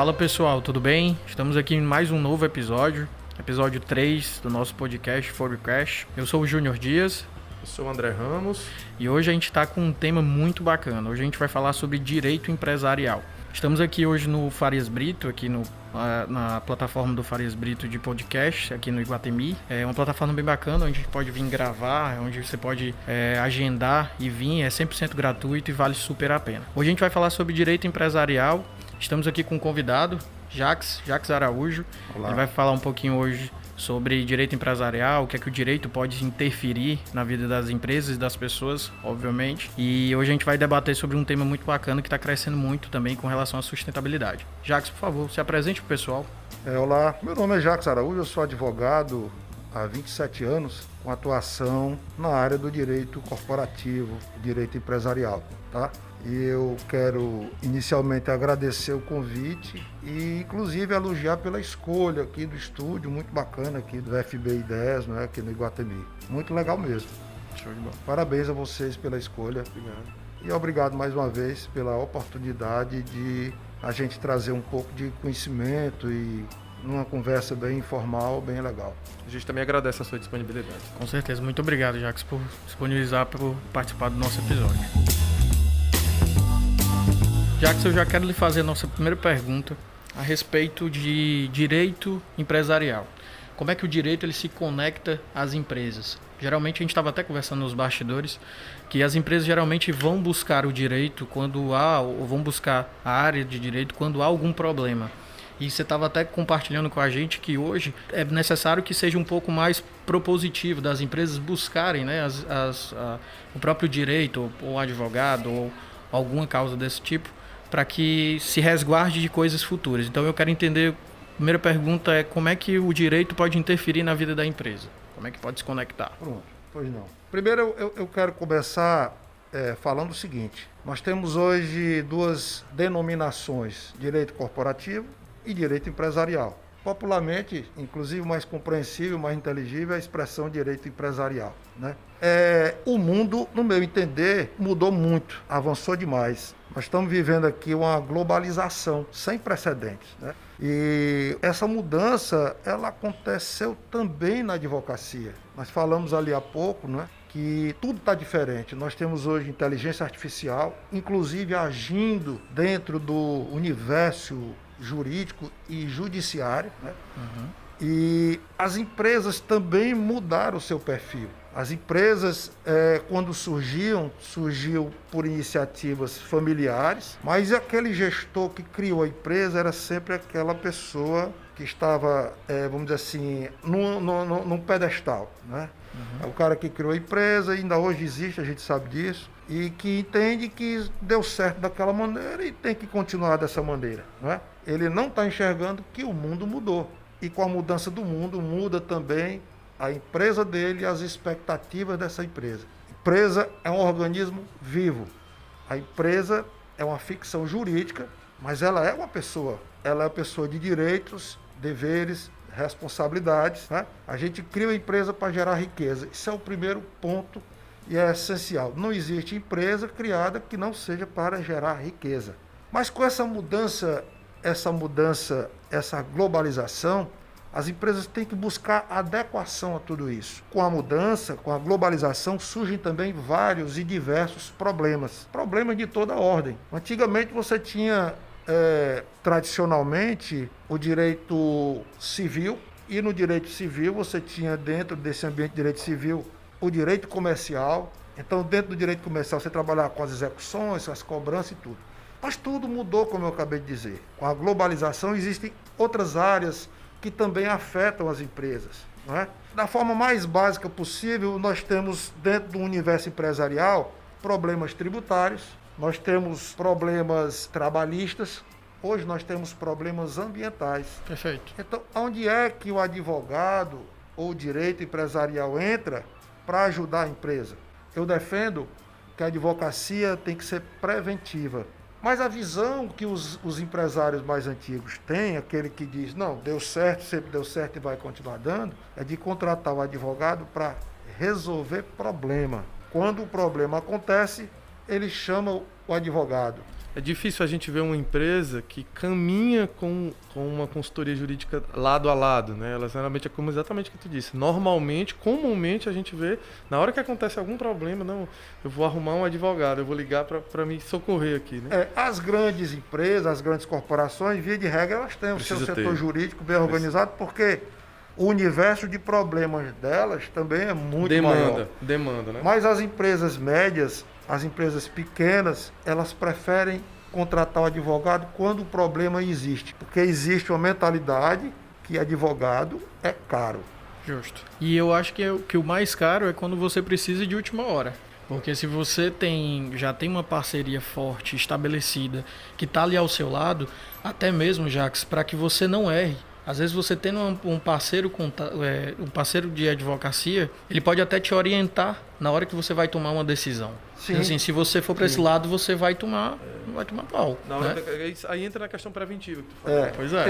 Fala pessoal, tudo bem? Estamos aqui em mais um novo episódio, episódio 3 do nosso podcast Forecast. Eu sou o Júnior Dias. Eu sou o André Ramos. E hoje a gente está com um tema muito bacana. Hoje a gente vai falar sobre direito empresarial. Estamos aqui hoje no Farias Brito, aqui na plataforma do Farias Brito de podcast, aqui no Iguatemi. É uma plataforma bem bacana, onde a gente pode vir gravar, onde você pode agendar e vir. É 100% gratuito e vale super a pena. Hoje a gente vai falar sobre direito empresarial. Estamos aqui com um convidado, Jacques Araújo. Olá. Ele vai falar um pouquinho hoje sobre direito empresarial, o que é que o direito pode interferir na vida das empresas e das pessoas, obviamente. E hoje a gente vai debater sobre um tema muito bacana que está crescendo muito também com relação à sustentabilidade. Jacques, por favor, se apresente para o pessoal. Olá, meu nome é Jacques Araújo, eu sou advogado há 27 anos com atuação na área do direito corporativo, direito empresarial, tá? E eu quero inicialmente agradecer o convite e inclusive elogiar pela escolha aqui do estúdio, muito bacana aqui do FBI 10, né, aqui no Iguatemi. Muito legal mesmo. Show de bola. Parabéns a vocês pela escolha. Obrigado. E obrigado mais uma vez pela oportunidade de a gente trazer um pouco de conhecimento e numa conversa bem informal, bem legal. A gente também agradece a sua disponibilidade. Com certeza. Muito obrigado, Jacques, por disponibilizar por participar do nosso episódio. Jacques, eu já quero lhe fazer a nossa primeira pergunta a respeito de direito empresarial. Como é que o direito ele se conecta às empresas? Geralmente, a gente estava até conversando nos bastidores, que as empresas geralmente vão buscar o direito ou vão buscar a área de direito quando há algum problema. E você estava até compartilhando com a gente que hoje é necessário que seja um pouco mais propositivo das empresas buscarem, né, o próprio direito, ou advogado, ou alguma causa desse tipo, para que se resguarde de coisas futuras. Então eu quero entender, a primeira pergunta é como é que o direito pode interferir na vida da empresa? Como é que pode se conectar? Pronto, pois não. Primeiro eu quero começar falando o seguinte: nós temos hoje duas denominações, direito corporativo e direito empresarial. Popularmente, inclusive mais compreensível, mais inteligível, é a expressão direito empresarial, né? O mundo, no meu entender, mudou muito, avançou demais. Nós estamos vivendo aqui uma globalização sem precedentes, né? E essa mudança, ela aconteceu também na advocacia. Nós falamos ali há pouco, né, que tudo está diferente. Nós temos hoje inteligência artificial, inclusive agindo dentro do universo jurídico e judiciário, né? E as empresas também mudaram o seu perfil. As empresas, quando surgiu por iniciativas familiares, mas aquele gestor que criou a empresa era sempre aquela pessoa que estava, vamos dizer assim, num pedestal, né? É o cara que criou a empresa, ainda hoje existe, a gente sabe disso, e que entende que deu certo daquela maneira e tem que continuar dessa maneira, né? Ele não está enxergando que o mundo mudou. E com a mudança do mundo, muda também a empresa dele e as expectativas dessa empresa. A empresa é um organismo vivo. A empresa é uma ficção jurídica, mas ela é uma pessoa. Ela é uma pessoa de direitos, deveres, responsabilidades, né? A gente cria uma empresa para gerar riqueza. Isso é o primeiro ponto e é essencial. Não existe empresa criada que não seja para gerar riqueza. Mas com essa mudança, essa globalização, as empresas têm que buscar adequação a tudo isso. Com a mudança, com a globalização, surgem também vários e diversos problemas. Problemas de toda ordem. Antigamente você tinha, tradicionalmente, o direito civil, e no direito civil você tinha, dentro desse ambiente de direito civil, o direito comercial. Então, dentro do direito comercial, você trabalhava com as execuções, as cobranças e tudo. Mas tudo mudou, como eu acabei de dizer. Com a globalização, existem outras áreas que também afetam as empresas, não é? Da forma mais básica possível, nós temos, dentro do universo empresarial, problemas tributários, nós temos problemas trabalhistas, hoje nós temos problemas ambientais. Perfeito. Então, onde é que o advogado ou o direito empresarial entra para ajudar a empresa? Eu defendo que a advocacia tem que ser preventiva. Mas a visão que os empresários mais antigos têm, aquele que diz, não, deu certo, sempre deu certo e vai continuar dando, é de contratar o advogado para resolver problema. Quando o problema acontece, ele chama o advogado. É difícil a gente ver uma empresa que caminha com uma consultoria jurídica lado a lado, né? Ela geralmente é como exatamente o que tu disse. Normalmente, comumente a gente vê, na hora que acontece algum problema, não, eu vou arrumar um advogado, eu vou ligar para me socorrer aqui, né? As grandes empresas, as grandes corporações, via de regra, elas têm o seu setor jurídico bem organizado, porque o universo de problemas delas também é muito maior. Demanda, né? Mas as empresas médias, as empresas pequenas, elas preferem contratar o advogado quando o problema existe. Porque existe uma mentalidade que advogado é caro. Justo. E eu acho que o mais caro é quando você precisa de última hora. Porque se você já tem uma parceria forte, estabelecida, que está ali ao seu lado, até mesmo, Jacques, para que você não erre. Às vezes você tendo um parceiro de advocacia, ele pode até te orientar na hora que você vai tomar uma decisão. Sim. Assim, se você for para esse lado, você vai tomar pau. Não, né? aí entra na questão preventiva que tu falou. Pois é.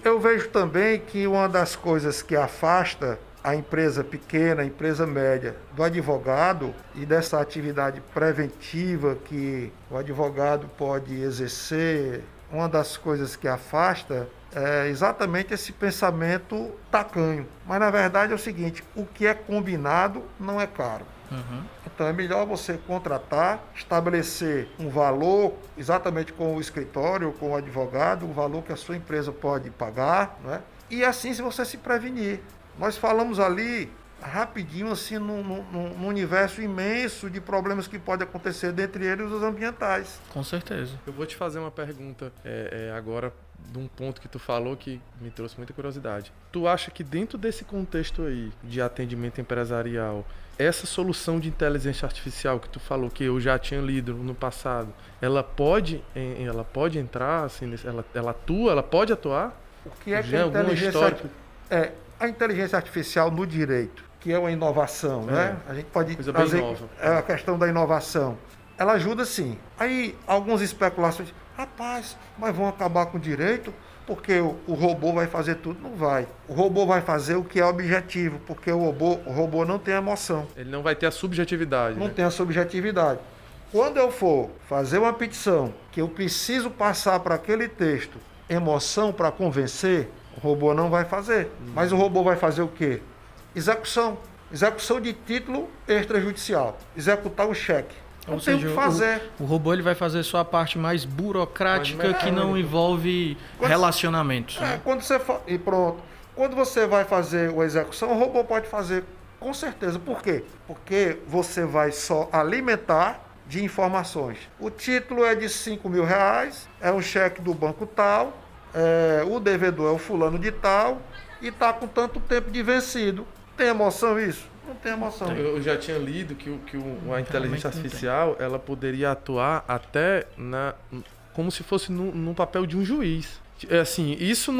Eu vejo também que uma das coisas que afasta a empresa pequena, a empresa média, do advogado e dessa atividade preventiva que o advogado pode exercer, uma das coisas que afasta é exatamente esse pensamento tacanho. Mas na verdade é o seguinte, o que é combinado não é caro. Uhum. Então é melhor você contratar, estabelecer um valor exatamente com o escritório, com o advogado, o valor que a sua empresa pode pagar, né? E assim se você se prevenir. Nós falamos ali rapidinho assim num universo imenso de problemas que podem acontecer, dentre eles os ambientais. Com certeza. Eu vou te fazer uma pergunta agora de um ponto que tu falou que me trouxe muita curiosidade. Tu acha que dentro desse contexto aí de atendimento empresarial, essa solução de inteligência artificial que tu falou, que eu já tinha lido no passado, ela pode entrar, assim, ela atua, ela pode atuar? O que é que já a inteligência artificial no direito, que é uma inovação, né? A gente pode coisa bem trazer nova. A questão da inovação. Ela ajuda sim. Aí algumas especulações, rapaz, mas vão acabar com o direito porque o robô vai fazer tudo? Não vai. O robô vai fazer o que é objetivo, porque o robô não tem emoção. Ele não vai ter a subjetividade. Não né? tem a subjetividade. Quando eu for fazer uma petição que eu preciso passar para aquele texto emoção para convencer, o robô não vai fazer. Mas o robô vai fazer o quê? Execução. Execução de título extrajudicial. Executar o cheque. Não tem o que fazer. O robô ele vai fazer só a parte mais burocrática que não envolve relacionamentos. Né? E pronto. Quando você vai fazer a execução, o robô pode fazer com certeza. Por quê? Porque você vai só alimentar de informações. O título é de R$5.000, é um cheque do banco tal, o devedor é o fulano de tal e está com tanto tempo de vencido. Tem emoção isso? Não tem emoção. Eu já tinha lido que a inteligência artificial ela poderia atuar até como se fosse num papel de um juiz. Assim, isso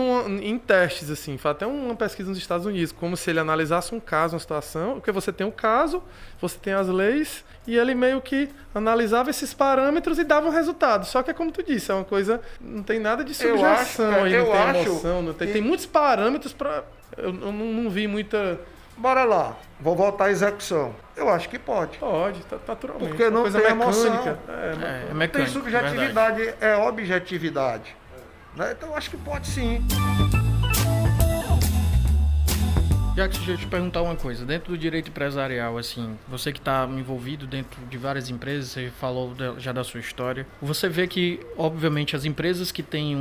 em testes, assim, foi até uma pesquisa nos Estados Unidos, como se ele analisasse um caso, uma situação, porque você tem o caso, você tem as leis, e ele meio que analisava esses parâmetros e dava um resultado. Só que é como tu disse, é uma coisa, não tem nada de subjeção, aí não tem emoção, não tem muitos parâmetros para. Eu não vi muita. Bora lá, vou voltar à execução. Eu acho que pode. Pode, naturalmente. Porque não tem emoção. É mecânico. Tem subjetividade, é objetividade. Então, acho que pode sim. Já que deixa eu te perguntar uma coisa. Dentro do direito empresarial, assim, você que está envolvido dentro de várias empresas, você falou já da sua história, você vê que, obviamente, as empresas que têm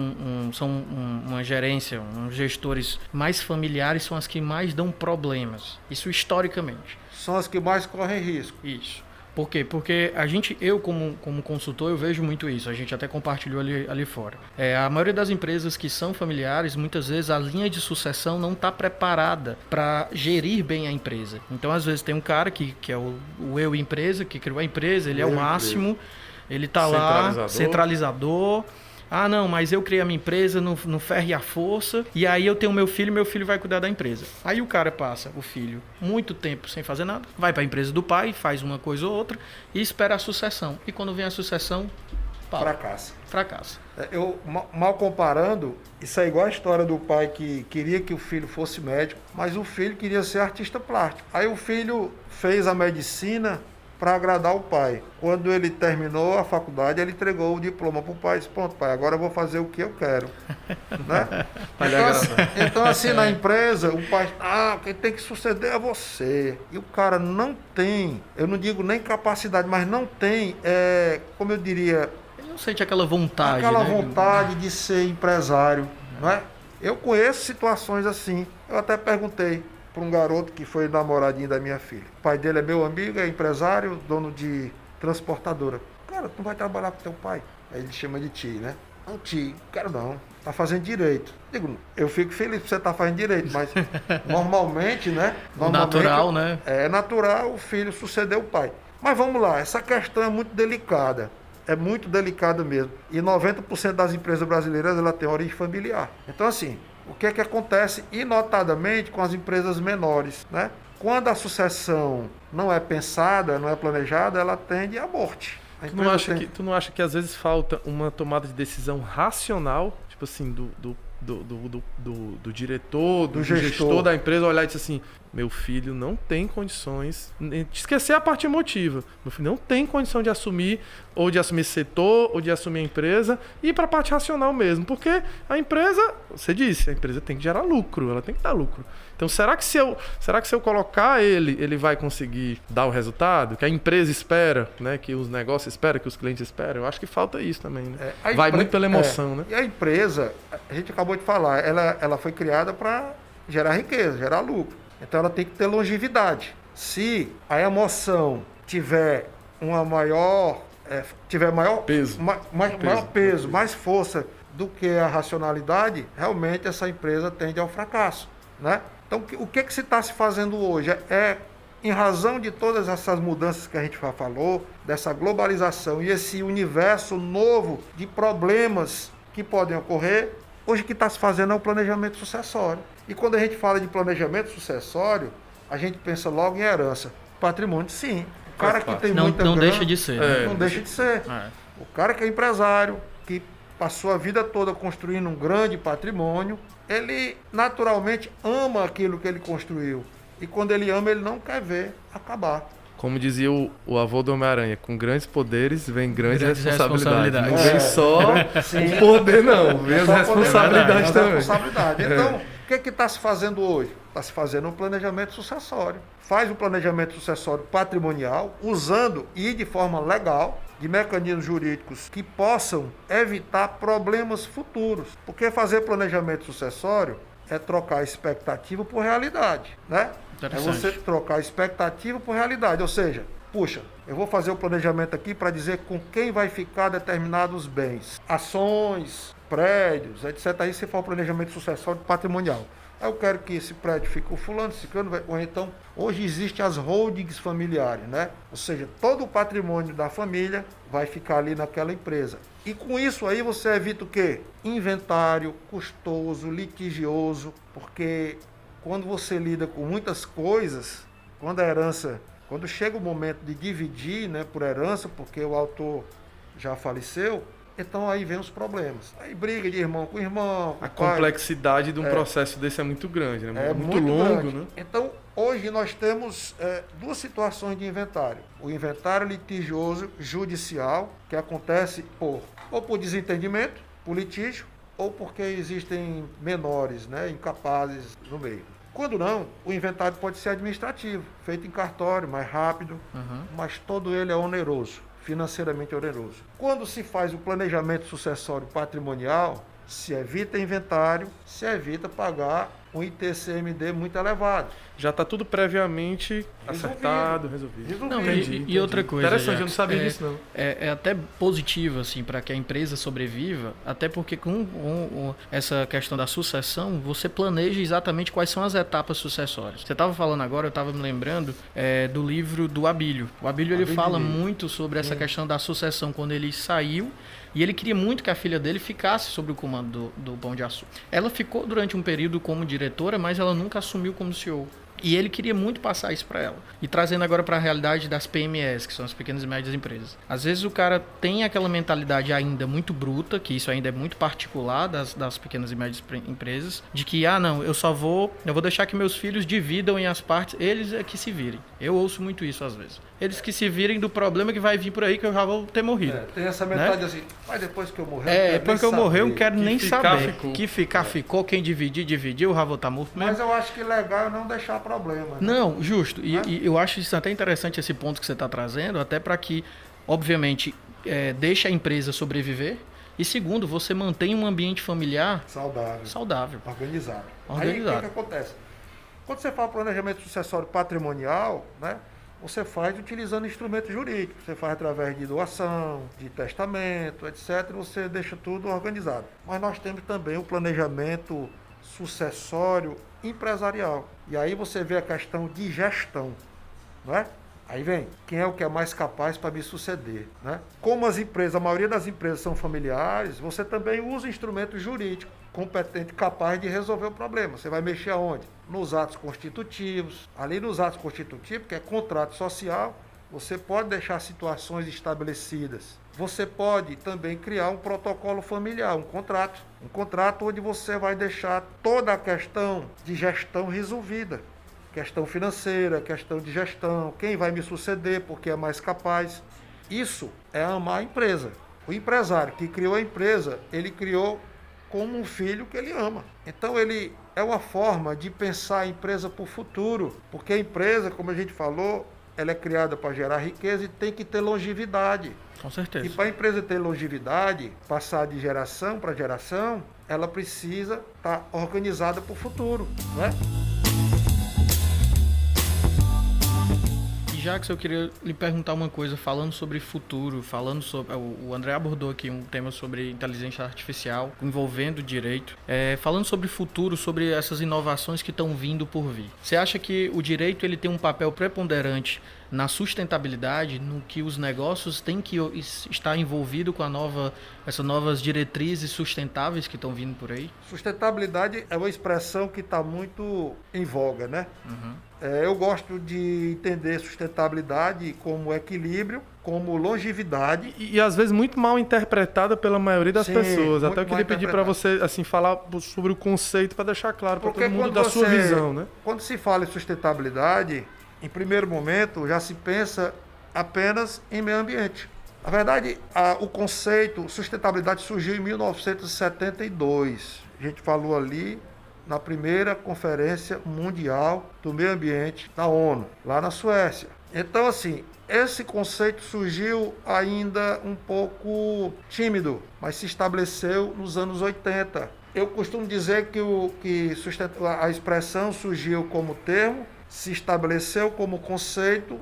uma gerência, uns gestores mais familiares são as que mais dão problemas. Isso historicamente. São as que mais correm risco. Isso. Por quê? Porque eu como consultor, eu vejo muito isso. A gente até compartilhou ali fora. A maioria das empresas que são familiares, muitas vezes a linha de sucessão não está preparada para gerir bem a empresa. Então, às vezes, tem um cara que é o eu empresa, que criou a empresa, ele é o máximo, ele está lá, centralizador. Ah, não, mas eu criei a minha empresa no ferro e a força, e aí eu tenho meu filho vai cuidar da empresa. Aí o cara passa, o filho, muito tempo sem fazer nada, vai para a empresa do pai, faz uma coisa ou outra e espera a sucessão. E quando vem a sucessão, fracassa. Eu, mal comparando, isso é igual a história do pai que queria que o filho fosse médico, mas o filho queria ser artista plástico. Aí o filho fez a medicina para agradar o pai. Quando ele terminou a faculdade, ele entregou o diploma para o pai e disse, pronto, pai, agora eu vou fazer o que eu quero. Né? Então, assim, na empresa, o pai, quem tem que suceder é você. E o cara não tem, eu não digo nem capacidade, mas não tem, como eu diria... Ele não sente aquela vontade, aquela né? vontade de ser empresário, não é? Eu conheço situações assim. Eu até perguntei para um garoto que foi namoradinho da minha filha. O pai dele é meu amigo, é empresário, dono de transportadora. Cara, tu não vai trabalhar com teu pai? Aí ele chama de tio, né? Não, tio, quero não. Tá fazendo direito. Digo, eu fico feliz que você tá fazendo direito, mas normalmente, né? Natural, né? É natural o filho suceder o pai. Mas vamos lá, essa questão é muito delicada. É muito delicada mesmo. E 90% das empresas brasileiras ela tem origem familiar. Então, assim, o que é que acontece, e notadamente com as empresas menores, né? Quando a sucessão não é pensada, não é planejada, ela tende à morte. Tu não acha que às vezes falta uma tomada de decisão racional, tipo assim, do diretor, do gestor da empresa olhar e dizer assim, meu filho não tem condições, de esquecer a parte emotiva, meu filho não tem condição de assumir, ou de assumir esse setor, ou de assumir a empresa, e ir para a parte racional mesmo, porque a empresa, você disse, a empresa tem que gerar lucro, ela tem que dar lucro. Então, será que se eu colocar ele vai conseguir dar o resultado que a empresa espera, né? Que os negócios esperam, que os clientes esperam? Eu acho que falta isso também, né? Vai muito pela emoção, né? E a empresa, a gente acabou de falar, ela foi criada para gerar riqueza, gerar lucro. Então, ela tem que ter longevidade. Se a emoção tiver maior peso, maior peso, mais força do que a racionalidade, realmente essa empresa tende ao fracasso, né? Então, o que se está se fazendo hoje? Em razão de todas essas mudanças que a gente já falou, dessa globalização e esse universo novo de problemas que podem ocorrer, hoje o que está se fazendo é o planejamento sucessório. E quando a gente fala de planejamento sucessório, a gente pensa logo em herança. Patrimônio, sim. O cara que tem muita grana... Não deixa de ser. Não deixa de ser. O cara que é empresário, que passou a vida toda construindo um grande patrimônio, ele naturalmente ama aquilo que ele construiu. E quando ele ama, ele não quer ver acabar. Como dizia o avô do Homem-Aranha, com grandes poderes vem grandes responsabilidades. Não vem vem só o poder, não. Vem as responsabilidades também. Então, o que está se fazendo hoje? Está se fazendo um planejamento sucessório. Faz um planejamento sucessório patrimonial, usando e de forma legal, de mecanismos jurídicos que possam evitar problemas futuros. Porque fazer planejamento sucessório é trocar expectativa por realidade, né? É você trocar expectativa por realidade. Ou seja, puxa, eu vou fazer o planejamento aqui para dizer com quem vai ficar determinados bens, ações, prédios, etc. Aí você faz o planejamento sucessório patrimonial. Eu quero que esse prédio fique com fulano, ciclano, ou então, hoje existem as holdings familiares, né? Ou seja, todo o patrimônio da família vai ficar ali naquela empresa. E com isso aí você evita o quê? Inventário custoso, litigioso, porque quando você lida com muitas coisas, quando chega o momento de dividir, né, por herança, porque o autor já faleceu, então aí vem os problemas. Aí briga de irmão com irmão. A complexidade de um processo desse é muito grande, né? É muito longo, grande, né? Então, hoje nós temos duas situações de inventário. O inventário litigioso judicial, que acontece ou por desentendimento, por litígio, ou porque existem menores, né, incapazes no meio. Quando não, o inventário pode ser administrativo, feito em cartório, mais rápido, mas todo ele é oneroso. Financeiramente oneroso. Quando se faz o planejamento sucessório patrimonial, se evita inventário, se evita pagar um ITCMD muito elevado. Já está tudo previamente acertado, resolvido. Não, e outra coisa, interessante, eu não sabia disso não. É até positivo assim, para que a empresa sobreviva, até porque com essa questão da sucessão, você planeja exatamente quais são as etapas sucessórias. Você estava falando agora, eu estava me lembrando do livro do Abílio. O Abílio ele fala muito sobre essa questão da sucessão quando ele saiu. E ele queria muito que a filha dele ficasse sob o comando do Pão de Açúcar. Ela ficou durante um período como diretora, mas ela nunca assumiu como CEO. E ele queria muito passar isso para ela. E trazendo agora para a realidade das PMEs, que são as pequenas e médias empresas. Às vezes o cara tem aquela mentalidade ainda muito bruta, que isso ainda é muito particular das pequenas e médias empresas, de que, não, eu vou deixar que meus filhos dividam em as partes, eles é que se virem. Eu ouço muito isso às vezes. Eles que se virem do problema que vai vir por aí que eu já vou ter morrido. Tem essa metade assim, mas depois que eu morrer, depois que eu morrer, eu não quero nem saber. Ficou. Que ficar, ficou. Quem dividir, dividiu, eu já vou estar morto mesmo. Mas eu acho que legal é não deixar problema. Né? Não, justo. E eu acho isso até interessante esse ponto que você está trazendo, até para que, obviamente, deixe a empresa sobreviver. E segundo, você mantém um ambiente familiar saudável. Organizado. Aí Organizado. o que acontece? Quando você fala planejamento sucessório patrimonial, né, você faz utilizando instrumentos jurídicos. Você faz através de doação, de testamento, etc. Você deixa tudo organizado. Mas nós temos também o planejamento sucessório empresarial. E aí você vê a questão de gestão, não é? Aí vem, quem é o que é mais capaz para me suceder, né? Como as empresas, a maioria das empresas são familiares, você também usa instrumento jurídico competente, capaz de resolver o problema. Você vai mexer aonde? Nos atos constitutivos. Ali nos atos constitutivos, que é contrato social, você pode deixar situações estabelecidas. Você pode também criar um protocolo familiar, um contrato onde você vai deixar toda a questão de gestão resolvida. Questão financeira, questão de gestão, quem vai me suceder, porque é mais capaz. Isso é amar a empresa. O empresário que criou a empresa, ele criou como um filho que ele ama. Então ele é uma forma de pensar a empresa para o futuro, porque a empresa, como a gente falou, ela é criada para gerar riqueza e tem que ter longevidade. Com certeza. E para a empresa ter longevidade, passar de geração para geração, ela precisa estar organizada para o futuro, não é? Jackson, eu queria lhe perguntar uma coisa, falando sobre futuro, falando sobre... O André abordou aqui um tema sobre inteligência artificial, envolvendo direito. Falando sobre futuro, sobre essas inovações que estão vindo por vir. Você acha que o direito ele tem um papel preponderante na sustentabilidade, no que os negócios têm que estar envolvido com essas novas diretrizes sustentáveis que estão vindo por aí? Sustentabilidade é uma expressão que está muito em voga, né? Uhum. Eu gosto de entender sustentabilidade como equilíbrio, como longevidade. E às vezes muito mal interpretada pela maioria das pessoas. Até eu queria pedir para você assim, falar sobre o conceito para deixar claro para todo mundo da sua visão, né? Quando se fala em sustentabilidade, em primeiro momento já se pensa apenas em meio ambiente. Na verdade, o conceito sustentabilidade surgiu em 1972. A gente falou ali na primeira Conferência Mundial do Meio Ambiente da ONU, lá na Suécia. Então, assim, esse conceito surgiu ainda um pouco tímido, mas se estabeleceu nos anos 80. Eu costumo dizer que a expressão surgiu como termo, se estabeleceu como conceito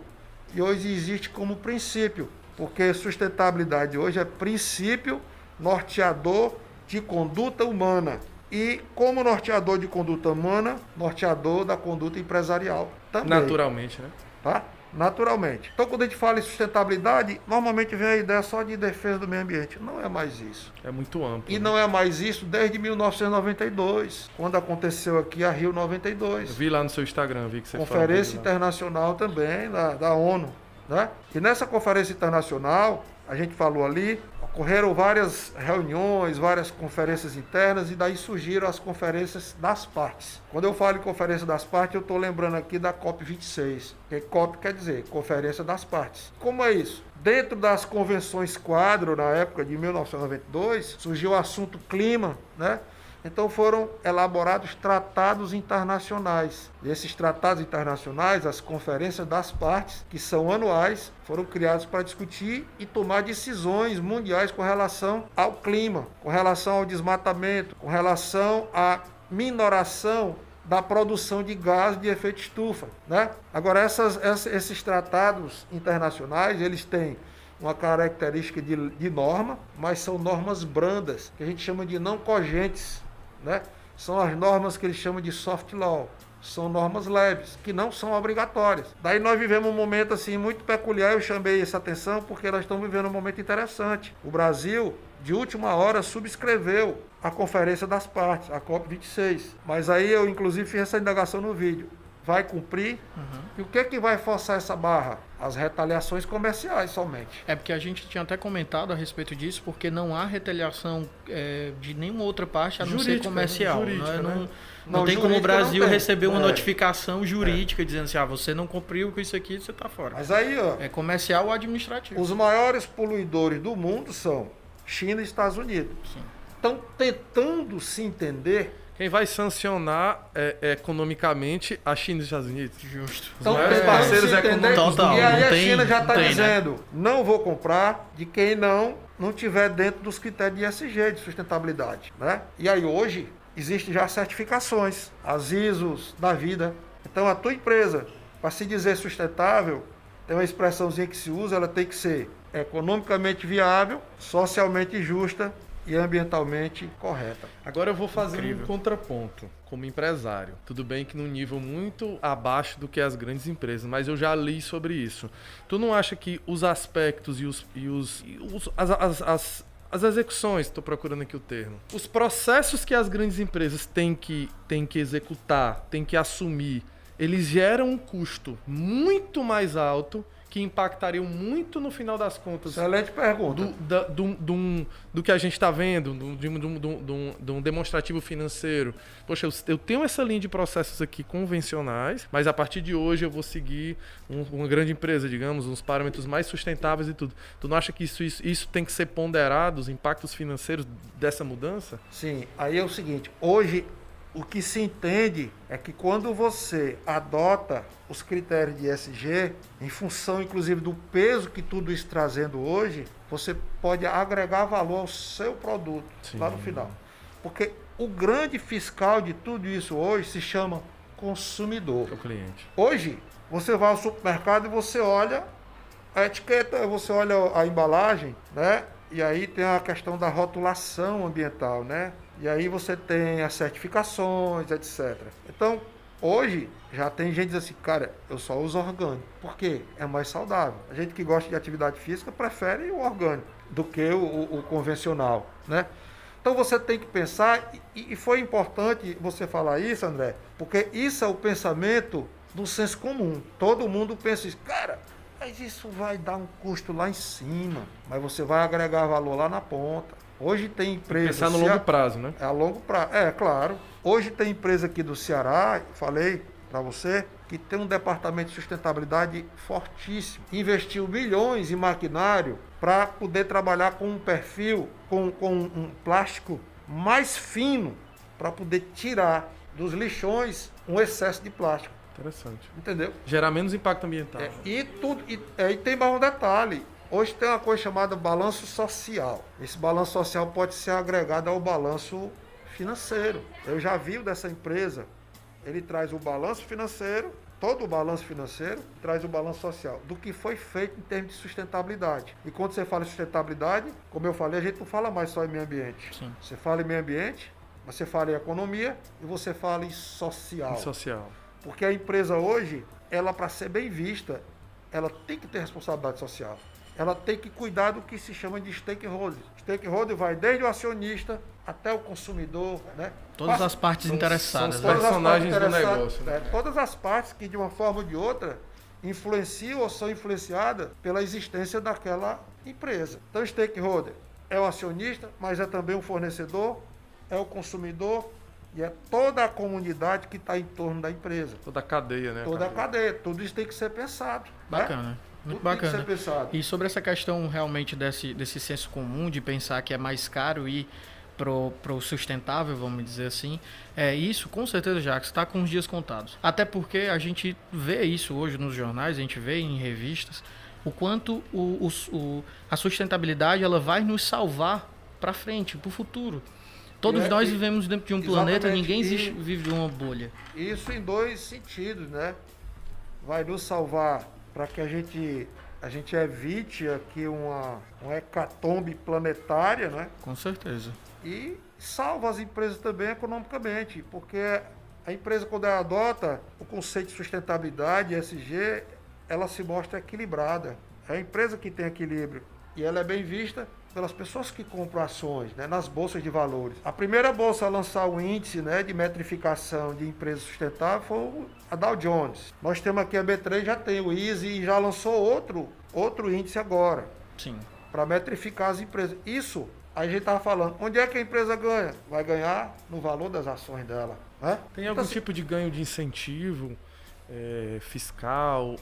e hoje existe como princípio, porque sustentabilidade hoje é princípio norteador de conduta humana. E como norteador de conduta humana, norteador da conduta empresarial também. Naturalmente, né? Tá? Naturalmente. Então, quando a gente fala em sustentabilidade, normalmente vem a ideia só de defesa do meio ambiente. Não é mais isso. É muito amplo. E não é mais isso desde 1992, quando aconteceu aqui a Rio 92. Eu vi lá no seu Instagram, vi que você falou. Conferência internacional também, da ONU. Né? E nessa conferência internacional, a gente falou ali, ocorreram várias reuniões, várias conferências internas e daí surgiram as conferências das partes. Quando eu falo em conferência das partes, eu estou lembrando aqui da COP26. Que COP quer dizer Conferência das Partes. Como é isso? Dentro das convenções quadro, na época de 1992, surgiu o assunto clima, né? Então foram elaborados tratados internacionais. E esses tratados internacionais, as conferências das partes, que são anuais, foram criados para discutir e tomar decisões mundiais com relação ao clima, com relação ao desmatamento, com relação à minoração da produção de gás de efeito estufa, né? Agora, esses tratados internacionais, eles têm uma característica de norma, mas são normas brandas, que a gente chama de não cogentes, né? São as normas que eles chamam de soft law, são normas leves, que não são obrigatórias. Daí nós vivemos um momento assim muito peculiar, eu chamei essa atenção porque nós estamos vivendo um momento interessante. O Brasil, de última hora, subscreveu a Conferência das Partes, a COP26. Mas aí eu, inclusive, fiz essa indagação no vídeo. vai cumprir. E o que vai forçar essa barra? As retaliações comerciais somente. É porque a gente tinha até comentado a respeito disso, porque não há retaliação de nenhuma outra parte a não ser comercial. Jurídica, Não, né? não tem como o Brasil receber uma É. notificação jurídica dizendo assim, você não cumpriu com isso aqui, você está fora. Mas aí, ó, É comercial ou administrativo. os maiores poluidores do mundo são China e Estados Unidos. Sim. Estão tentando se entender. Quem vai sancionar economicamente a China e os Estados Unidos? Justo. Estão maiores tentando parceiros se entender. econômicos Total, E aí não a tem- China já está não tem, né? dizendo, não vou comprar de quem não tiver dentro dos critérios de ESG, de sustentabilidade. Né? E aí hoje existem já certificações, as ISOs da vida. Então a tua empresa, para se dizer sustentável, tem uma expressãozinha que se usa, ela tem que ser economicamente viável, socialmente justa e ambientalmente correta. Agora eu vou fazer Incrível. um contraponto como empresário. Tudo bem que num nível muito abaixo do que as grandes empresas, mas eu já li sobre isso. Tu não acha que os aspectos as execuções, estou procurando aqui o termo, os processos que as grandes empresas têm que executar, têm que assumir, eles geram um custo muito mais alto que impactariam muito no final das contas Excelente pergunta. do que a gente está vendo, de um demonstrativo financeiro. Poxa, eu tenho essa linha de processos aqui convencionais, mas a partir de hoje eu vou seguir uma grande empresa, digamos, uns parâmetros mais sustentáveis e tudo. Tu não acha que isso tem que ser ponderado, os impactos financeiros dessa mudança? Sim, aí é o seguinte, hoje o que se entende é que quando você adota os critérios de ESG, em função inclusive do peso que tudo isso trazendo hoje, você pode agregar valor ao seu produto lá no final. Porque o grande fiscal de tudo isso hoje se chama consumidor. O cliente. Hoje, você vai ao supermercado e você olha a etiqueta, você olha a embalagem, né? E aí tem a questão da rotulação ambiental, né? E aí você tem as certificações, etc. Então, hoje, já tem gente que diz assim, cara, eu só uso orgânico. Por quê? É mais saudável. A gente que gosta de atividade física prefere o orgânico do que o convencional, né? Então você tem que pensar, e foi importante você falar isso, André, porque isso é o pensamento do senso comum. Todo mundo pensa isso, cara, mas isso vai dar um custo lá em cima, mas você vai agregar valor lá na ponta. Hoje tem empresa... Pensar no longo prazo, né? É a longo prazo, claro. Hoje tem empresa aqui do Ceará, falei para você, que tem um departamento de sustentabilidade fortíssimo. Investiu milhões em maquinário para poder trabalhar com um perfil, com um plástico mais fino, para poder tirar dos lixões um excesso de plástico. Interessante. Entendeu? Gerar menos impacto ambiental. E tem mais um detalhe. Hoje tem uma coisa chamada balanço social. Esse balanço social pode ser agregado ao balanço financeiro. Eu já vi o dessa empresa. Ele traz o balanço financeiro, todo o balanço financeiro, traz o balanço social, do que foi feito em termos de sustentabilidade. E quando você fala em sustentabilidade, como eu falei, a gente não fala mais só em meio ambiente. Sim. Você fala em meio ambiente, você fala em economia e você fala em social. E social. Porque a empresa hoje, ela para ser bem vista, ela tem que ter responsabilidade social. Ela tem que cuidar do que se chama de stakeholder. Stakeholder vai desde o acionista até o consumidor, né? Todas as partes interessadas. são né? personagens do interessadas, negócio, né? todas as partes que de uma forma ou de outra influenciam ou são influenciadas pela existência daquela empresa. Então o stakeholder é o acionista, mas é também o fornecedor, é o consumidor e é toda a comunidade que está em torno da empresa. Toda a cadeia, né? Toda a cadeia. Tudo isso tem que ser pensado. Bacana. Né? Muito Tudo bacana. tem que ser pensado. E sobre essa questão realmente desse senso comum de pensar que é mais caro ir pro sustentável, vamos dizer assim, isso com certeza, Jacques, está com os dias contados. Até porque a gente vê isso hoje nos jornais, a gente vê em revistas, o quanto a sustentabilidade ela vai nos salvar para frente, para o futuro. Todos nós vivemos dentro de um planeta, ninguém vive de uma bolha. Isso em dois sentidos, né? Vai nos salvar para que a gente evite aqui uma hecatombe planetária, né? Com certeza. E salva as empresas também economicamente, porque a empresa, quando ela adota o conceito de sustentabilidade, ESG, ela se mostra equilibrada. É a empresa que tem equilíbrio e ela é bem vista pelas pessoas que compram ações, né, nas bolsas de valores. A primeira bolsa a lançar o índice, né, de metrificação de empresas sustentáveis foi a Dow Jones. Nós temos aqui a B3, já tem o ISE e já lançou outro índice agora. Sim. Para metrificar as empresas. Isso, a gente estava falando, onde é que a empresa ganha? Vai ganhar no valor das ações dela. Né? Tem algum tipo de ganho de incentivo fiscal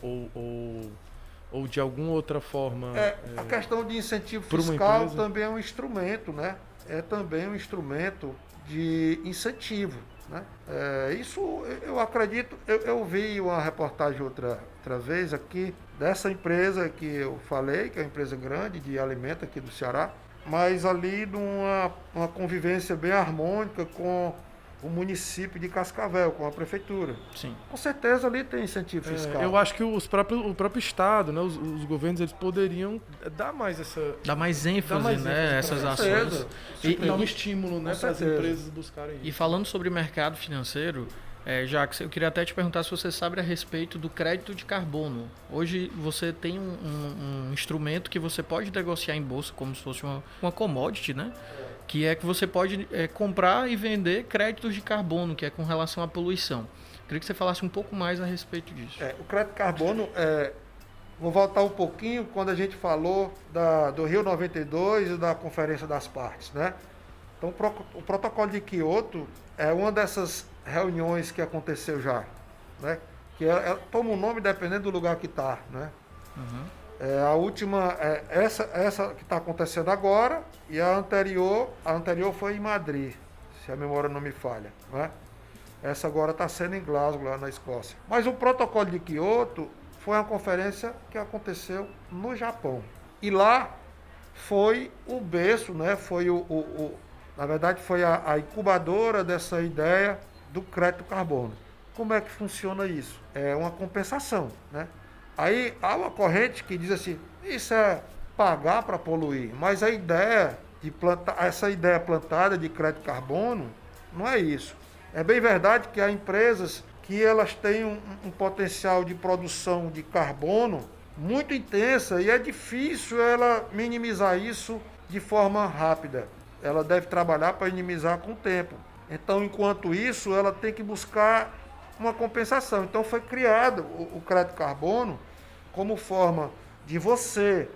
ou de alguma outra forma? A questão de incentivo fiscal também é um instrumento, né? É também um instrumento de incentivo. Né? Isso eu acredito, eu vi uma reportagem outra vez aqui dessa empresa que eu falei, que é uma empresa grande de alimento aqui do Ceará, mas ali numa convivência bem harmônica com o município de Cascavel, com a prefeitura. Sim. Com certeza ali tem incentivo fiscal. Eu acho que o próprio Estado, né, os governos, eles poderiam dar mais ênfase, né, essas ações. E dar um estímulo, né, para as empresas buscarem isso. E falando sobre mercado financeiro, Jacques, eu queria até te perguntar se você sabe a respeito do crédito de carbono. Hoje você tem um instrumento que você pode negociar em bolsa como se fosse uma commodity, né? Que é que você pode comprar e vender créditos de carbono, que é com relação à poluição. Queria que você falasse um pouco mais a respeito disso. O crédito de carbono, vou voltar um pouquinho quando a gente falou do Rio 92 e da Conferência das Partes, né? Então, o protocolo de Kyoto é uma dessas reuniões que aconteceu já, né? Que toma um nome dependendo do lugar que está, né? Uhum. A última, essa que está acontecendo agora, e a anterior foi em Madrid, se a memória não me falha, né? Essa agora está sendo em Glasgow, lá na Escócia. Mas o protocolo de Kyoto foi uma conferência que aconteceu no Japão. E lá foi o berço, né? Foi na verdade, foi a incubadora dessa ideia do crédito carbono. Como é que funciona isso? É uma compensação, né? Aí há uma corrente que diz assim, isso é pagar para poluir, mas a ideia essa ideia plantada de crédito carbono não é isso. É bem verdade que há empresas que elas têm um potencial de produção de carbono muito intensa e é difícil ela minimizar isso de forma rápida. Ela deve trabalhar para minimizar com o tempo. Então, enquanto isso, ela tem que buscar uma compensação. Então, foi criado o crédito carbono como forma de você,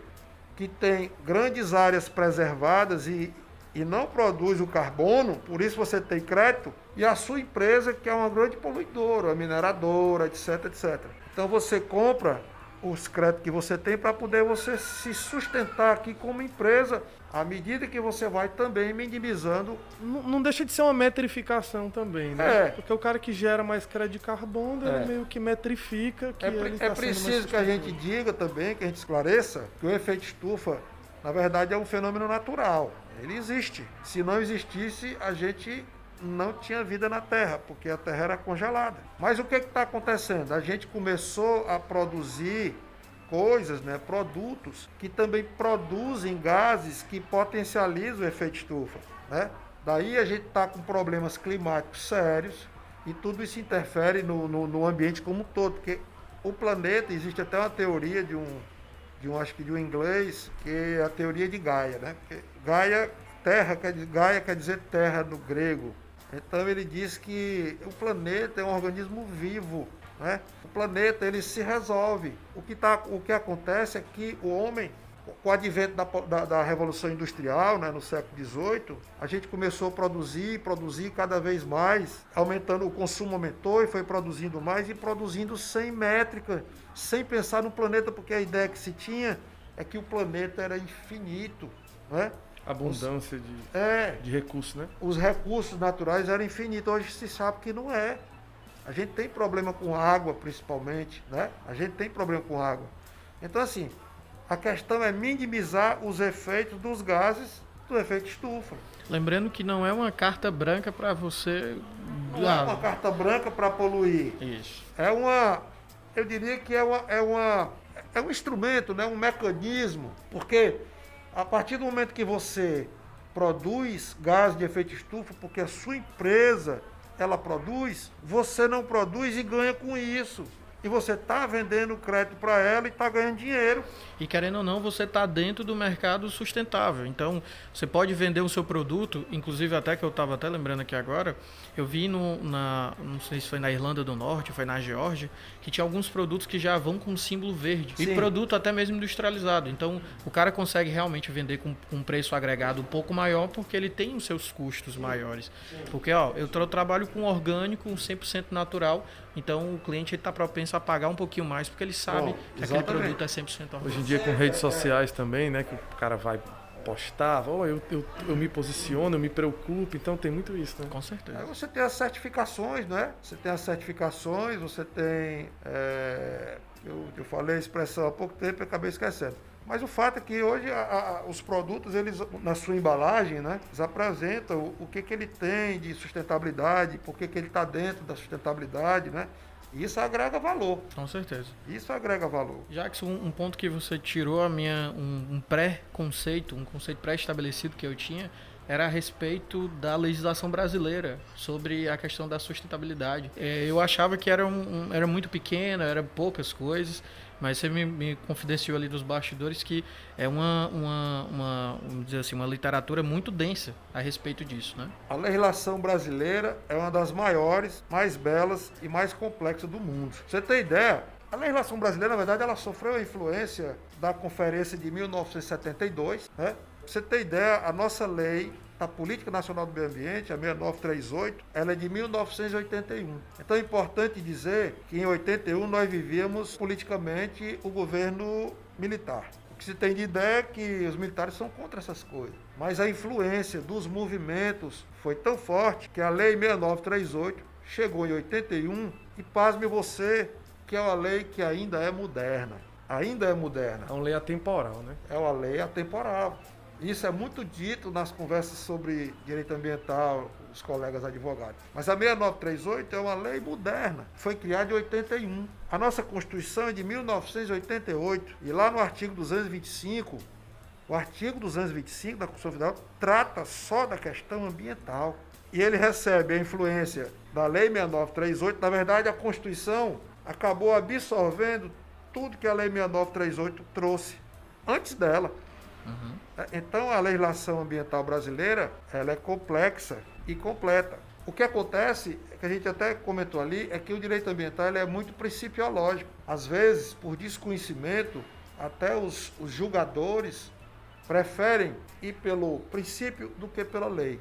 que tem grandes áreas preservadas e não produz o carbono, por isso você tem crédito, e a sua empresa, que é uma grande poluidora, mineradora, etc, etc. Então, você compra os créditos que você tem para poder você se sustentar aqui como empresa, à medida que você vai também minimizando. Não deixa de ser uma metrificação também, né? Porque o cara que gera mais crédito de carbono, ele meio que metrifica que ele É preciso que a gente diga também, que a gente esclareça, que o efeito estufa, na verdade, é um fenômeno natural. Ele existe. Se não existisse, a gente não tinha vida na Terra, porque a Terra era congelada. Mas o que está acontecendo? A gente começou a produzir coisas, né, produtos que também produzem gases que potencializam o efeito estufa, né? Daí a gente está com problemas climáticos sérios e tudo isso interfere no ambiente como um todo, porque o planeta, existe até uma teoria acho que de um inglês, que é a teoria de Gaia, né? Gaia quer dizer terra no grego. Então ele diz que o planeta é um organismo vivo, né? O planeta ele se resolve. O que acontece é que o homem, com o advento da Revolução Industrial, né, no século XVIII, a gente começou a produzir cada vez mais, aumentando, o consumo aumentou e foi produzindo mais e produzindo sem métrica, sem pensar no planeta, porque a ideia que se tinha é que o planeta era infinito, né? Abundância de recursos, né? Os recursos naturais eram infinitos. Hoje se sabe que não é. A gente tem problema com água, principalmente, né? A gente tem problema com água. Então, assim, a questão é minimizar os efeitos dos gases do efeito estufa. Lembrando que não é uma carta branca para você... Não é uma carta branca para poluir. Isso. Eu diria que é um instrumento, né? Um mecanismo, porque a partir do momento que você produz gás de efeito estufa, porque a sua empresa ela produz, você não produz e ganha com isso. e você está vendendo crédito para ela e está ganhando dinheiro. E querendo ou não, você está dentro do mercado sustentável. Então, você pode vender o seu produto, inclusive até que eu estava até lembrando aqui agora, eu vi não sei se foi na Irlanda do Norte, foi na Geórgia, que tinha alguns produtos que já vão com símbolo verde. Sim. E produto até mesmo industrializado. Então, o cara consegue realmente vender com um preço agregado um pouco maior porque ele tem os seus custos maiores. Porque, eu trabalho com orgânico, 100% natural, então o cliente está propenso a pagar um pouquinho mais porque ele sabe que aquele produto é 100% orgânico. Hoje em dia com redes sociais também, né, que o cara vai postar, eu me posiciono, eu me preocupo, então tem muito isso, né? Com certeza. Aí você tem as certificações, né? Você tem as certificações, você tem... eu falei a expressão há pouco tempo e acabei esquecendo. Mas o fato é que hoje os produtos, eles, na sua embalagem, né, eles apresentam o que ele tem de sustentabilidade, por que ele está dentro da sustentabilidade, né? E isso agrega valor. Com certeza. Isso agrega valor. Jackson, um ponto que você tirou um pré-conceito, um conceito pré-estabelecido que eu tinha, era a respeito da legislação brasileira sobre a questão da sustentabilidade. Eu achava que era muito pequena, eram poucas coisas, mas você me confidenciou ali nos bastidores que é vamos dizer assim, uma literatura muito densa a respeito disso, né? A legislação brasileira é uma das maiores, mais belas e mais complexas do mundo. Pra você ter ideia, a legislação brasileira, na verdade, ela sofreu a influência da Conferência de 1972, né? Pra você ter ideia, a nossa lei da Política Nacional do Meio Ambiente, a 6938, ela é de 1981. Então é importante dizer que em 81 nós vivíamos politicamente o governo militar. O que se tem de ideia é que os militares são contra essas coisas. Mas a influência dos movimentos foi tão forte que a Lei 6938 chegou em 81 e, pasme você, que é uma lei que ainda é moderna. Ainda é moderna. É uma lei atemporal, né? É uma lei atemporal. Isso é muito dito nas conversas sobre direito ambiental, os colegas advogados. Mas a 6938 é uma lei moderna, foi criada em 81. A nossa Constituição é de 1988 e lá no artigo 225, o artigo 225 da Constituição Federal trata só da questão ambiental. E ele recebe a influência da Lei 6938. Na verdade, a Constituição acabou absorvendo tudo que a Lei 6938 trouxe antes dela. Então a legislação ambiental brasileira ela é complexa e completa. O que acontece, que a gente até comentou ali, é que o direito ambiental ele é muito principiológico. Às vezes, por desconhecimento, até os julgadores preferem ir pelo princípio do que pela lei.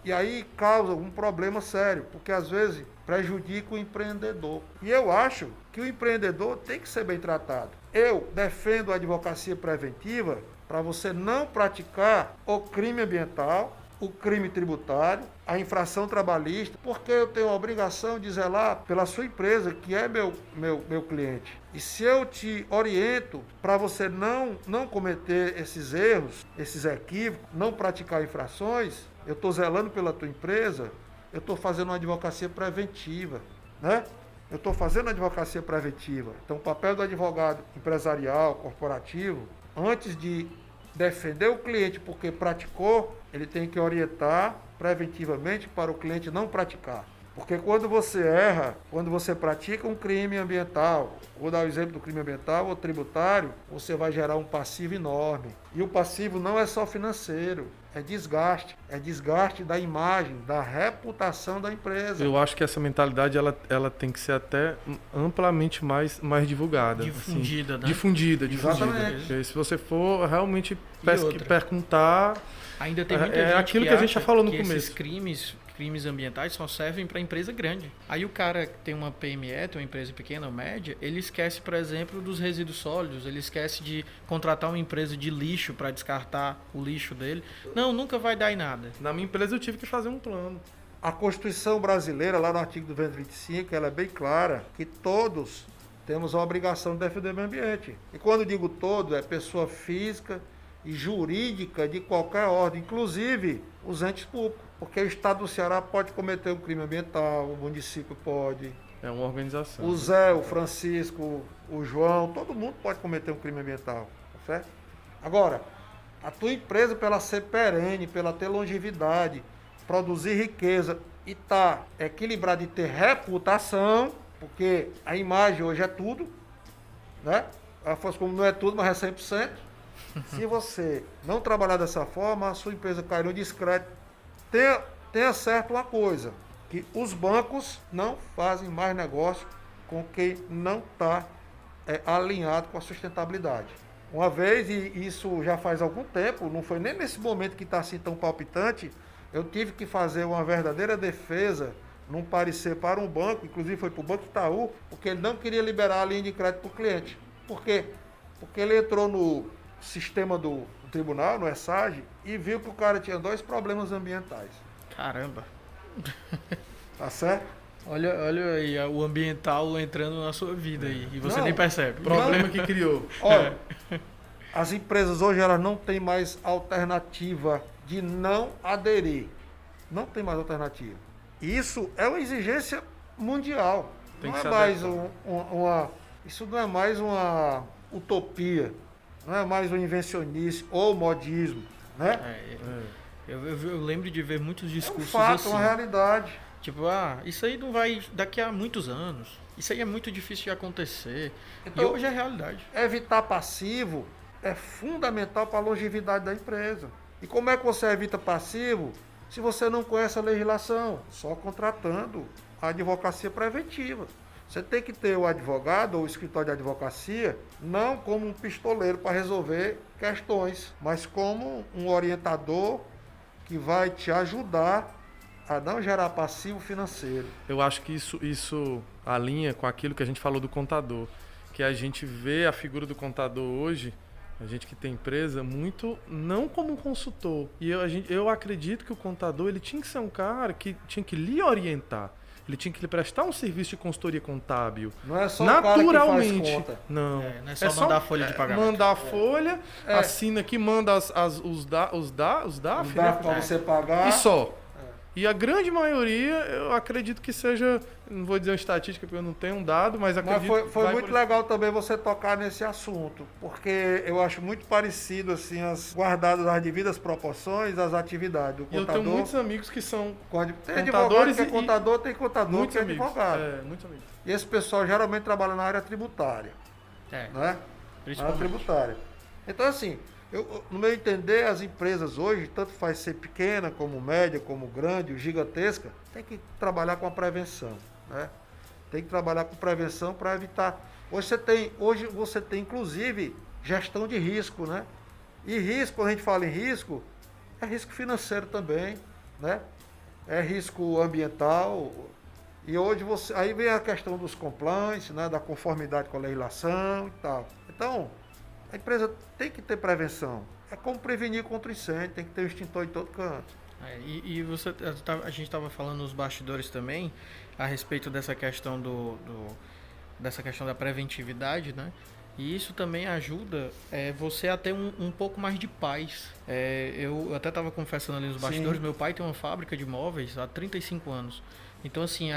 E aí causa um problema sério, porque às vezes prejudica o empreendedor. E eu acho que o empreendedor tem que ser bem tratado. Eu defendo a advocacia preventiva para você não praticar o crime ambiental, o crime tributário, a infração trabalhista, porque eu tenho a obrigação de zelar pela sua empresa, que é meu cliente. E se eu te oriento para você não cometer esses erros, esses equívocos, não praticar infrações, eu estou zelando pela tua empresa, eu estou fazendo uma advocacia preventiva, né? Eu estou fazendo advocacia preventiva. Então, o papel do advogado empresarial, corporativo, antes de defender o cliente porque praticou, ele tem que orientar preventivamente para o cliente não praticar. Porque quando você erra, quando você pratica um crime ambiental, vou dar o exemplo do crime ambiental ou tributário, você vai gerar um passivo enorme. E o passivo não é só financeiro, é desgaste da imagem, da reputação da empresa. Eu acho que essa mentalidade ela tem que ser até amplamente mais divulgada. Difundida, assim, né? Difundida. Exatamente. Porque se você for realmente outra? perguntar, Ainda tem muita gente aquilo que a gente já falou no começo. Esses crimes ambientais só servem para empresa grande. Aí o cara que tem uma PME, tem uma empresa pequena ou média, ele esquece, por exemplo, dos resíduos sólidos, ele esquece de contratar uma empresa de lixo para descartar o lixo dele. Não, nunca vai dar em nada. Na minha empresa eu tive que fazer um plano. A Constituição brasileira, lá no artigo 225, ela é bem clara que todos temos a obrigação de defender o meio ambiente. E quando digo todo, é pessoa física e jurídica de qualquer ordem, inclusive os entes públicos. Porque o Estado do Ceará pode cometer um crime ambiental, o município pode. É uma organização. O Zé, o Francisco, o João, todo mundo pode cometer um crime ambiental, tá certo? Agora, a tua empresa, para ela ser perene, para ela ter longevidade, produzir riqueza e estar equilibrada e ter reputação, porque a imagem hoje é tudo, né? A força como não é tudo, mas é 100%. Se você não trabalhar dessa forma, a sua empresa cai no descrédito. Tenha certo uma coisa, que os bancos não fazem mais negócio com quem não está alinhado com a sustentabilidade. Uma vez, e isso já faz algum tempo, não foi nem nesse momento que está assim tão palpitante, eu tive que fazer uma verdadeira defesa num parecer para um banco, inclusive foi para o Banco Itaú, porque ele não queria liberar a linha de crédito para o cliente. Por quê? Porque ele entrou no sistema do tribunal, no ESAGE, e viu que o cara tinha 2 problemas ambientais. Caramba. Tá certo? Olha aí o ambiental entrando na sua vida aí, e você Não, nem percebe. Problema que criou. Olha, as empresas hoje elas não têm mais alternativa de não aderir. Não tem mais alternativa. Isso é uma exigência mundial. Tem Não que é se mais adaptar. isso não é mais uma utopia, não é mais um invencionice ou modismo, né? Eu lembro de ver muitos É um discursos fato, assim. uma realidade. Tipo, isso aí não vai daqui a muitos anos. Isso aí é muito difícil de acontecer. Então, e hoje é realidade. Evitar passivo é fundamental para a longevidade da empresa. E como é que você evita passivo se você não conhece a legislação? Só contratando a advocacia preventiva. Você tem que ter o advogado ou o escritório de advocacia não como um pistoleiro para resolver questões, mas como um orientador que vai te ajudar a não gerar passivo financeiro. Eu acho que isso alinha com aquilo que a gente falou do contador, que a gente vê a figura do contador hoje, a gente que tem empresa, muito não como um consultor. E eu acredito que o contador ele tinha que ser um cara que tinha que lhe orientar. Ele tinha que lhe prestar um serviço de consultoria contábil. Não é só naturalmente. O cara que faz conta. Não. Não é só mandar a folha de pagamento. Mandar a folha, assina aqui, manda os DAF, Dá para você pagar. e só. E a grande maioria, eu acredito que seja, não vou dizer uma estatística porque eu não tenho um dado, mas acredito Mas foi que muito legal também você tocar nesse assunto, porque eu acho muito parecido, assim, guardadas as devidas proporções, as atividades. O E eu contador, tenho muitos amigos que são tem advogado que é e contador, tem contador muitos que é amigos. advogado. Muitos amigos. E esse pessoal geralmente trabalha na área tributária, né? Na área Principalmente. tributária. Então, assim, no meu entender, as empresas hoje, tanto faz ser pequena, como média, como grande, gigantesca, tem que trabalhar com a prevenção, né? Tem que trabalhar com prevenção para evitar. Hoje você tem, inclusive, gestão de risco, né? E risco, quando a gente fala em risco, é risco financeiro também, né? É risco ambiental. E hoje aí vem a questão dos compliance, né? Da conformidade com a legislação e tal. Então, a empresa tem que ter prevenção. É como prevenir contra o incêndio, tem que ter um extintor em todo canto. A gente estava falando nos bastidores também a respeito dessa questão dessa questão da preventividade, né? E isso também ajuda você a ter um pouco mais de paz. Eu até estava confessando ali nos bastidores, Sim. meu pai tem uma fábrica de móveis há 35 anos. Então, assim,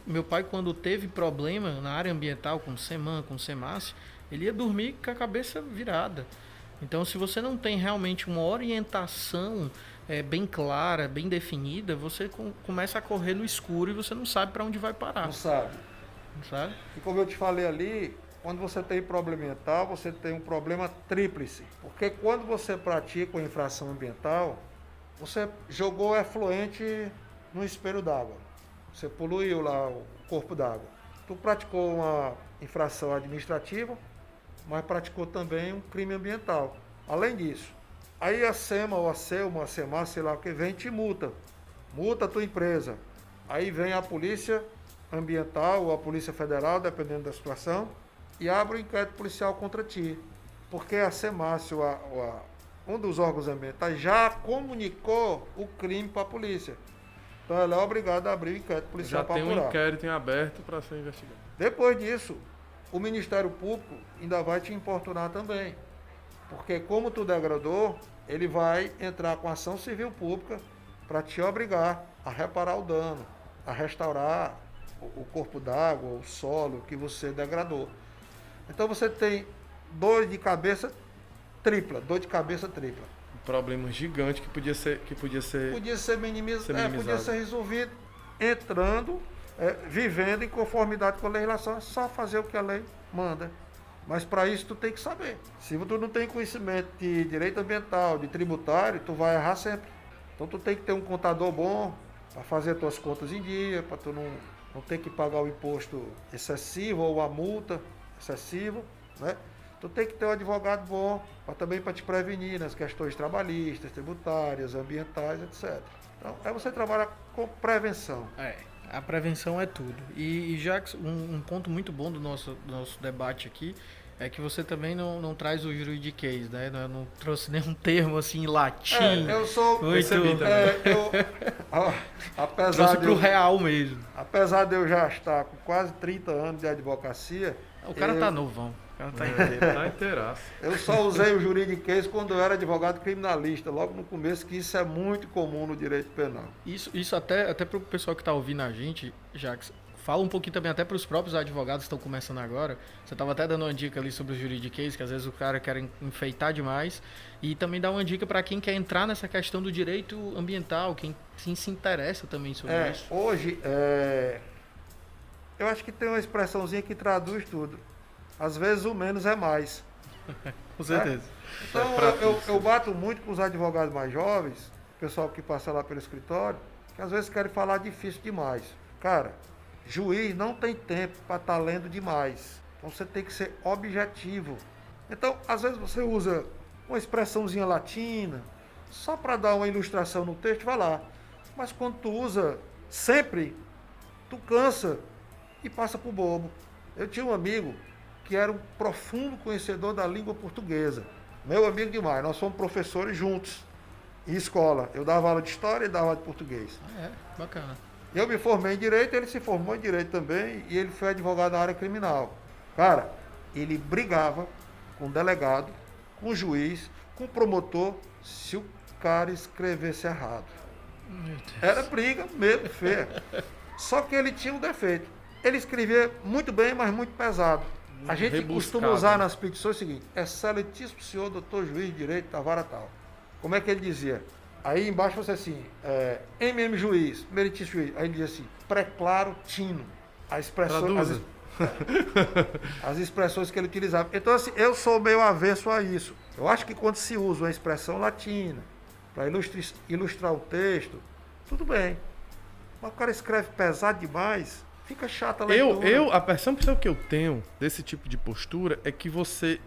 meu pai, quando teve problema na área ambiental, com SEMAN, com SEMAS, ele ia dormir com a cabeça virada. Então, se você não tem realmente uma orientação bem clara, bem definida, você começa a correr no escuro e você não sabe para onde vai parar. Não sabe? Sabe? E como eu te falei ali, quando você tem problema ambiental, você tem um problema tríplice. Porque quando você pratica uma infração ambiental, você jogou efluente no espelho d'água. Você poluiu lá o corpo d'água. Tu praticou uma infração administrativa, mas praticou também um crime ambiental. Além disso, aí a SEMA ou a SEMA, sei lá o que, vem e te multa. Multa a tua empresa. Aí vem a polícia ambiental ou a polícia federal, dependendo da situação, e abre um inquérito policial contra ti. Porque a SEMAS, um dos órgãos ambientais, já comunicou o crime para a polícia. Então ela é obrigada a abrir o inquérito policial para apurar. Já tem um inquérito em aberto para ser investigado. Depois disso, o Ministério Público ainda vai te importunar também. Porque como tu degradou, ele vai entrar com ação civil pública para te obrigar a reparar o dano, a restaurar o corpo d'água, o solo que você degradou. Então você tem dor de cabeça tripla. Um problema gigante que podia ser Podia ser minimizado, podia ser resolvido entrando vivendo em conformidade com a legislação. É só fazer o que a lei manda. Mas para isso tu tem que saber. Se tu não tem conhecimento de direito ambiental, de tributário, tu vai errar sempre. Então tu tem que ter um contador bom para fazer as tuas contas em dia, para tu não ter que pagar o imposto excessivo ou a multa excessiva, né? Tu tem que ter um advogado bom também para te prevenir nas questões trabalhistas, tributárias, ambientais, etc. Então, você trabalha com prevenção. A prevenção é tudo. E já um ponto muito bom do nosso debate aqui é que você também não traz o juridiquês, né? Não trouxe nenhum termo assim em latim. Eu sou... apesar trouxe pro real mesmo. Apesar de eu já estar com quase 30 anos de advocacia... O cara tá novão. O cara tá inteiro. Tá inteiraço. Eu só usei o juridiquês quando eu era advogado criminalista, logo no começo, que isso é muito comum no direito penal. Isso até pro pessoal que tá ouvindo a gente, Jacques, fala um pouquinho também até para os próprios advogados que estão começando agora. Você estava até dando uma dica ali sobre o juridiquês, que às vezes o cara quer enfeitar demais. E também dá uma dica para quem quer entrar nessa questão do direito ambiental, quem se interessa também sobre isso. Hoje, eu acho que tem uma expressãozinha que traduz tudo. Às vezes o menos é mais. Com certeza. Então eu bato muito com os advogados mais jovens, o pessoal que passa lá pelo escritório, que às vezes querem falar difícil demais. Cara, juiz não tem tempo para estar lendo demais. Então você tem que ser objetivo. Então, às vezes você usa uma expressãozinha latina, só para dar uma ilustração no texto, vai lá. Mas quando tu usa sempre, tu cansa e passa pro bobo. Eu tinha um amigo que era um profundo conhecedor da língua portuguesa. Meu amigo demais, nós fomos professores juntos, em escola. Eu dava aula de história e dava aula de português. Bacana. Eu me formei em Direito, ele se formou em Direito também, e ele foi advogado na área criminal. Cara, ele brigava com o delegado, com o juiz, com o promotor, se o cara escrevesse errado. Era briga mesmo, feia. Só que ele tinha um defeito. Ele escrevia muito bem, mas muito pesado. A gente rebuscado. costuma usar nas petições o seguinte: excelentíssimo senhor doutor juiz de direito da vara tal. Como é que ele dizia? Aí embaixo você assim, MM juiz, meritíssimo juiz. Aí ele dizia assim, pré-claro tino. A expressão, as expressões que ele utilizava. Então assim, eu sou meio avesso a isso. Eu acho que quando se usa uma expressão latina para ilustrar o texto, tudo bem. Mas o cara escreve pesado demais, fica chata a leitura. A percepção que eu tenho desse tipo de postura é que você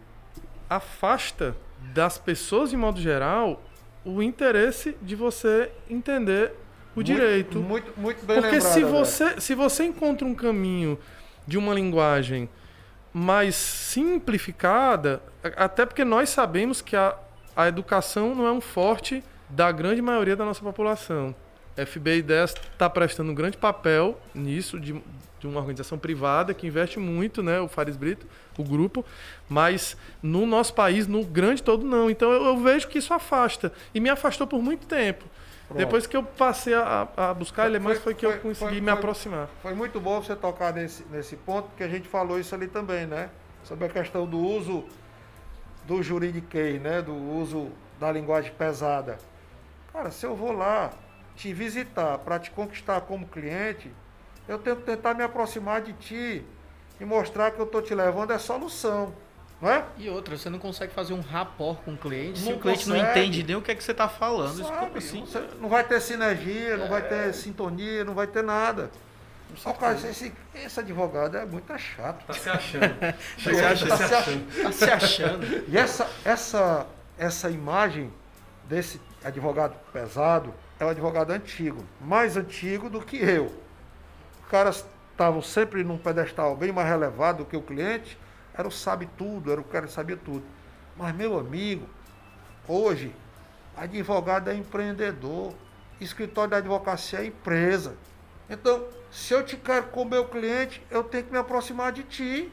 afasta das pessoas, de modo geral, o interesse de você entender o direito. Muito bem Porque lembrado, se você encontra um caminho de uma linguagem mais simplificada, até porque nós sabemos que a educação não é um forte da grande maioria da nossa população. FB10 está prestando um grande papel nisso, de uma organização privada que investe muito, né, o Fares Brito, o grupo, mas no nosso país, no grande todo, não. Então eu vejo que isso afasta, e me afastou por muito tempo. Pronto. Depois que eu passei a buscar elementos, foi que eu consegui me aproximar. Foi muito bom você tocar nesse ponto, porque a gente falou isso ali também, né? Sobre a questão do uso do juridiquês, né? Do uso da linguagem pesada. Cara, se eu vou lá te visitar para te conquistar como cliente, eu tenho que tentar me aproximar de ti e mostrar que eu estou te levando é solução, não é? E outra, você não consegue fazer um rapport com o cliente Não se o cliente não consegue. entende nem o que é que você está falando. Isso Sabe, como assim? você não vai ter sinergia, não vai ter sintonia, não vai ter nada. Só cara, esse advogado é muito chato. Tá se achando. Tá se achando. E essa imagem desse advogado pesado é um advogado antigo, mais antigo do que eu. Os caras estavam sempre num pedestal bem mais elevado do que o cliente, era o sabe-tudo, era o cara que sabia tudo. Mas, meu amigo, hoje, advogado é empreendedor, escritório de advocacia é empresa. Então, se eu te quero como meu cliente, eu tenho que me aproximar de ti.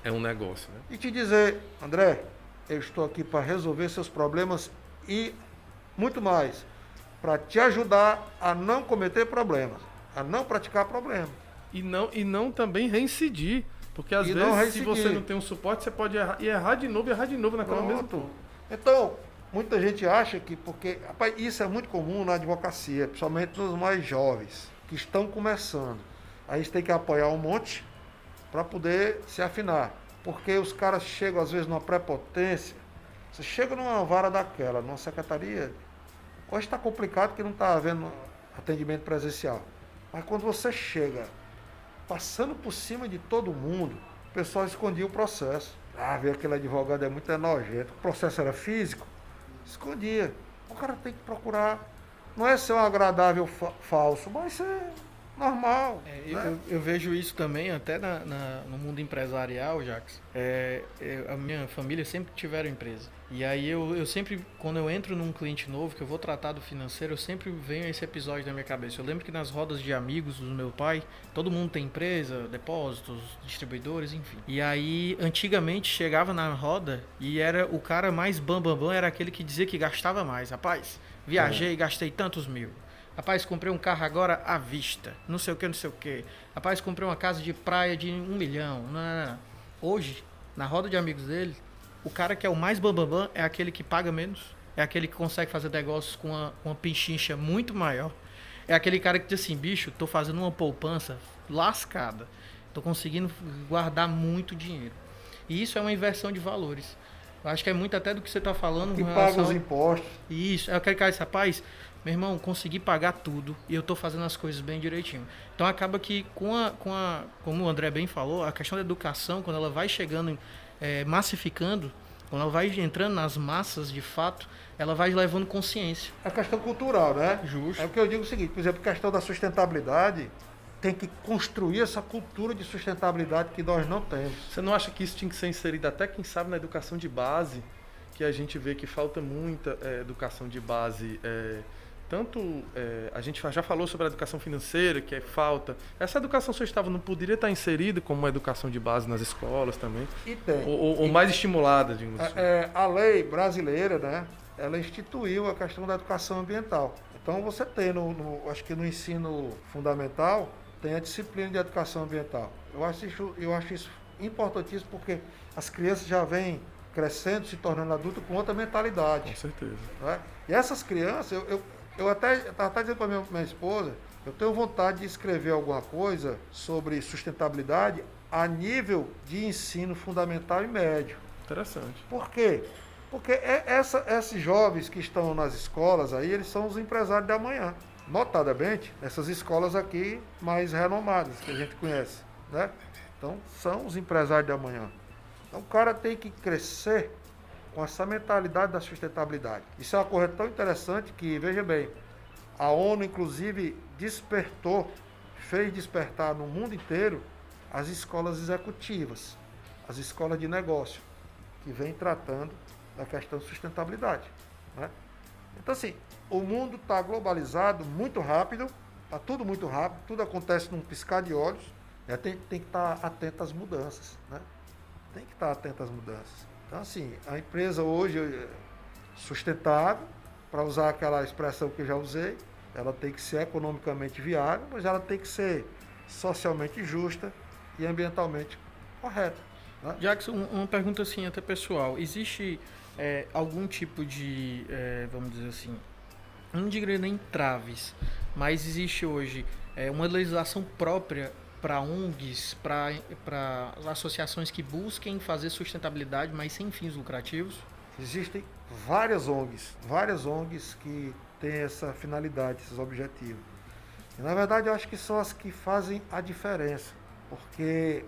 É um negócio, né? E te dizer, André, eu estou aqui para resolver seus problemas e muito mais, para te ajudar a não cometer problemas, a não praticar problemas. E não também reincidir. Porque às vezes, se você não tem um suporte, você pode errar de novo naquela mesma ponto. Então, muita gente acha que, porque, rapaz, isso é muito comum na advocacia, principalmente nos mais jovens, que estão começando. Aí você tem que apoiar um monte para poder se afinar. Porque os caras chegam, às vezes, numa prepotência. Você chega numa vara daquela, numa secretaria. Hoje está complicado que não está havendo atendimento presencial. Mas quando você chega passando por cima de todo mundo, o pessoal escondia o processo. Ah, ver aquele advogado é muito nojento. O processo era físico, escondia. O cara tem que procurar. Não é ser um agradável falso, mas ser normal. Né? Eu vejo isso também até no mundo empresarial, Jacques. A minha família sempre tiveram empresa. E aí eu sempre, quando eu entro num cliente novo, que eu vou tratar do financeiro, eu sempre venho esse episódio na minha cabeça. Eu lembro que nas rodas de amigos do meu pai, todo mundo tem empresa, depósitos, distribuidores, enfim. E aí, antigamente, chegava na roda e era o cara mais bambambam, era aquele que dizia que gastava mais. Rapaz, viajei, gastei tantos mil. Rapaz, comprei um carro agora à vista. Não sei o que, não sei o que. Rapaz, comprei uma casa de praia de 1 milhão. Não. Hoje, na roda de amigos dele, o cara que é o mais bambambam é aquele que paga menos. É aquele que consegue fazer negócios com uma pechincha muito maior. É aquele cara que diz assim, bicho, tô fazendo uma poupança lascada. Tô conseguindo guardar muito dinheiro. E isso é uma inversão de valores. Eu acho que é muito até do que você tá falando. Que paga os impostos. Isso. É aquele cara que diz, rapaz, meu irmão, consegui pagar tudo e eu tô fazendo as coisas bem direitinho. Então acaba que como o André bem falou, a questão da educação, quando ela vai chegando, massificando, quando ela vai entrando nas massas de fato, ela vai levando consciência. É questão cultural, né? Justo. É o que eu digo o seguinte, por exemplo, a questão da sustentabilidade, tem que construir essa cultura de sustentabilidade que nós não temos. Você não acha que isso tinha que ser inserido até, quem sabe, na educação de base, que a gente vê que falta muita educação de base, a gente já falou sobre a educação financeira, que é falta. Essa educação sustentável não poderia estar inserida como uma educação de base nas escolas também? E tem. Ou mais estimulada, digamos assim. A lei brasileira, né, ela instituiu a questão da educação ambiental. Então você tem, acho que no ensino fundamental, tem a disciplina de educação ambiental. Eu acho isso importantíssimo porque as crianças já vêm crescendo, se tornando adultos com outra mentalidade. Com certeza. Né? E essas crianças, eu estava dizendo para minha esposa, eu tenho vontade de escrever alguma coisa sobre sustentabilidade a nível de ensino fundamental e médio. Interessante. Por quê? Porque esses jovens que estão nas escolas aí, eles são os empresários da manhã. Notadamente, essas escolas aqui mais renomadas, que a gente conhece, né? Então, são os empresários da manhã. Então, o cara tem que crescer com essa mentalidade da sustentabilidade. Isso é uma coisa tão interessante que, veja bem, a ONU, inclusive, fez despertar no mundo inteiro as escolas executivas, as escolas de negócio, que vêm tratando da questão de sustentabilidade, né? Então, assim, o mundo está globalizado muito rápido, está tudo muito rápido, tudo acontece num piscar de olhos, tem que estar atento às mudanças, né? Tem que estar atento às mudanças. Então, assim, a empresa hoje é sustentável, para usar aquela expressão que eu já usei, ela tem que ser economicamente viável, mas ela tem que ser socialmente justa e ambientalmente correta, né? Jackson, uma pergunta assim até pessoal. Existe algum tipo de, vamos dizer assim, não diria nem traves, mas existe hoje uma legislação própria para ONGs, para associações que busquem fazer sustentabilidade, mas sem fins lucrativos? Existem várias ONGs que têm essa finalidade, esses objetivos. E, na verdade, eu acho que são as que fazem a diferença, porque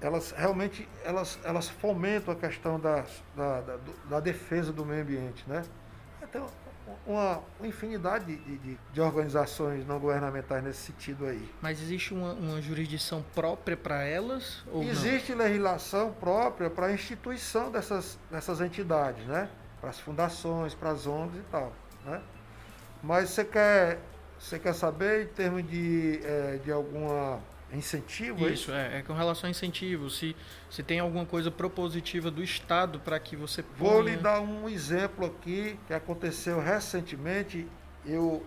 elas realmente elas fomentam a questão da defesa do meio ambiente, né? Então, uma infinidade de organizações não governamentais nesse sentido aí. Mas existe uma jurisdição própria para elas? Ou existe não? Legislação própria para a instituição dessas entidades, né? Para as fundações, para as ONGs e tal, né? Mas você quer saber em termos de alguma incentivo? Isso, com relação a incentivo, se tem alguma coisa propositiva do Estado para que você ponha... Vou lhe dar um exemplo aqui que aconteceu recentemente,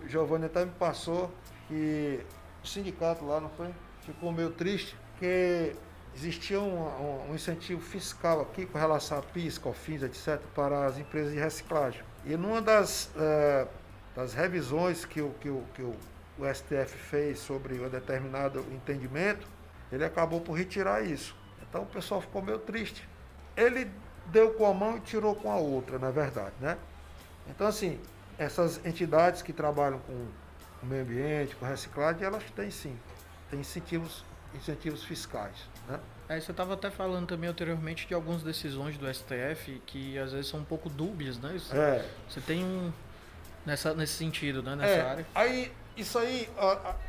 Giovanni até me passou, que o sindicato lá, não foi? Ficou meio triste, porque existia um incentivo fiscal aqui com relação a PIS, COFINS, etc., para as empresas de reciclagem. E numa das revisões que o o STF fez sobre um determinado entendimento, ele acabou por retirar isso. Então o pessoal ficou meio triste. Ele deu com a mão e tirou com a outra, na verdade, né? Então, assim, essas entidades que trabalham com o meio ambiente, com reciclagem, elas têm sim, têm incentivos fiscais, né? Você estava até falando também anteriormente de algumas decisões do STF que às vezes são um pouco dúbias, né? Você tem nesse sentido, né? Nessa área. Aí, isso aí,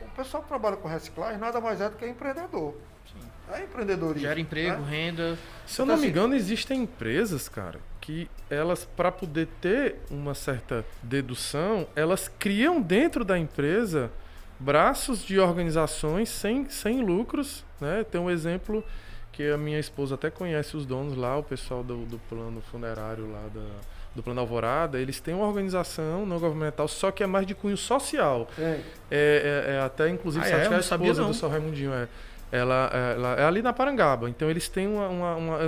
o pessoal que trabalha com reciclagem nada mais é do que empreendedor. Sim. É empreendedorismo. Gera emprego, né? renda. Se eu não me engano, existem empresas, cara, que elas, para poder ter uma certa dedução, elas criam dentro da empresa braços de organizações sem lucros, né? Tem um exemplo que a minha esposa até conhece os donos lá, o pessoal do plano funerário lá do Plano Alvorada. Eles têm uma organização não governamental, só que é mais de cunho social. Até inclusive eu não a sabia, esposa não. do Sr. Raimundinho ela é ali na Parangaba. Então eles têm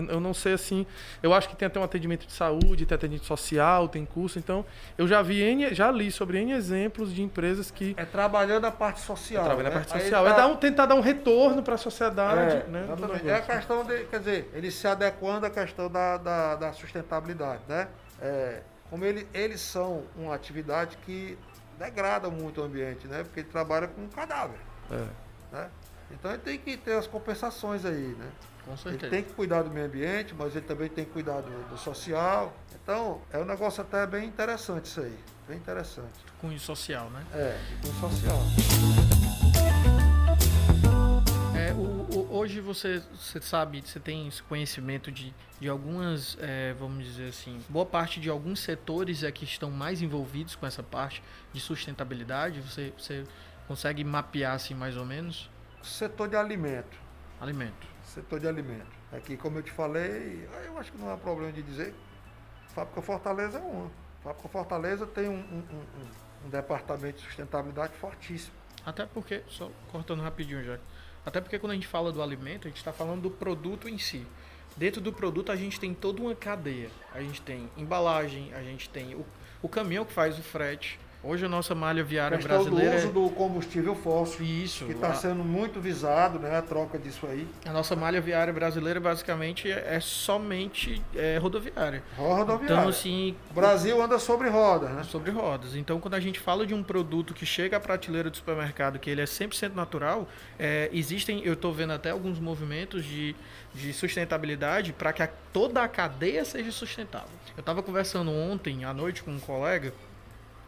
eu não sei assim, eu acho que tem até um atendimento de saúde, tem atendimento social, tem curso. Então eu já li sobre N exemplos de empresas que trabalhando a parte social. trabalham né? na parte social. Tentar dar um retorno para a sociedade, né? Exatamente. É a questão de, quer dizer, eles se adequando à questão da sustentabilidade, né? Como eles são uma atividade que degrada muito o ambiente, né? Porque ele trabalha com cadáver. Né? Então ele tem que ter as compensações aí, né? Com certeza. Ele tem que cuidar do meio ambiente, mas ele também tem que cuidar do social. Então, é um negócio até bem interessante isso aí. Bem interessante. Cunho social, né? Cunho social. Hoje você sabe, você tem esse conhecimento de algumas, vamos dizer assim, boa parte de alguns setores que estão mais envolvidos com essa parte de sustentabilidade. Você consegue mapear assim mais ou menos? Setor de alimento. Setor de alimento. Aqui, como eu te falei, eu acho que não há problema de dizer, Fábrica Fortaleza é uma. Fábrica Fortaleza tem um departamento de sustentabilidade fortíssimo. Até porque, só cortando rapidinho já, até porque quando a gente fala do alimento, a gente está falando do produto em si. Dentro do produto a gente tem toda uma cadeia. A gente tem embalagem, a gente tem o caminhão que faz o frete. Hoje a nossa malha viária brasileira... O uso do combustível fóssil, Isso, que está sendo muito visado, né, a troca disso aí. A nossa malha viária brasileira basicamente é somente rodoviária. Rodoviária. Então, assim... O Brasil anda sobre rodas, né? Sobre rodas. Então, quando a gente fala de um produto que chega à prateleira do supermercado, que ele é 100% natural, eu estou vendo até alguns movimentos de sustentabilidade para que toda a cadeia seja sustentável. Eu estava conversando ontem à noite com um colega,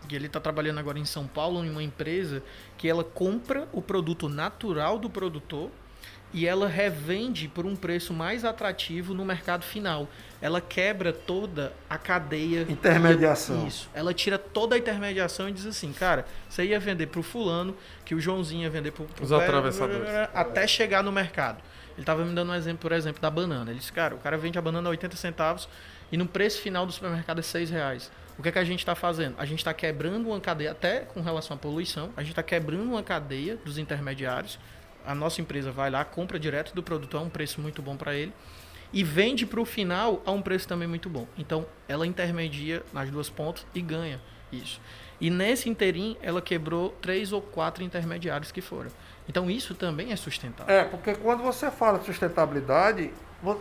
que ele está trabalhando agora em São Paulo, em uma empresa que ela compra o produto natural do produtor e ela revende por um preço mais atrativo no mercado final. Ela quebra toda a cadeia... Intermediação. Isso. Ela tira toda a intermediação e diz assim, cara, você ia vender para o fulano, que o Joãozinho ia vender para os atravessadores. Até chegar no mercado. Ele estava me dando um exemplo, por exemplo, da banana. Ele disse, cara, o cara vende a banana a 80 centavos e no preço final do supermercado é R$6. O que é que a gente está fazendo? A gente está quebrando uma cadeia, até com relação à poluição, a gente está quebrando uma cadeia dos intermediários. A nossa empresa vai lá, compra direto do produtor a um preço muito bom para ele e vende para o final a um preço também muito bom. Então, ela intermedia nas duas pontas e ganha isso. E nesse interim, ela quebrou 3 ou 4 intermediários que foram. Então, isso também é sustentável. Porque quando você fala de sustentabilidade,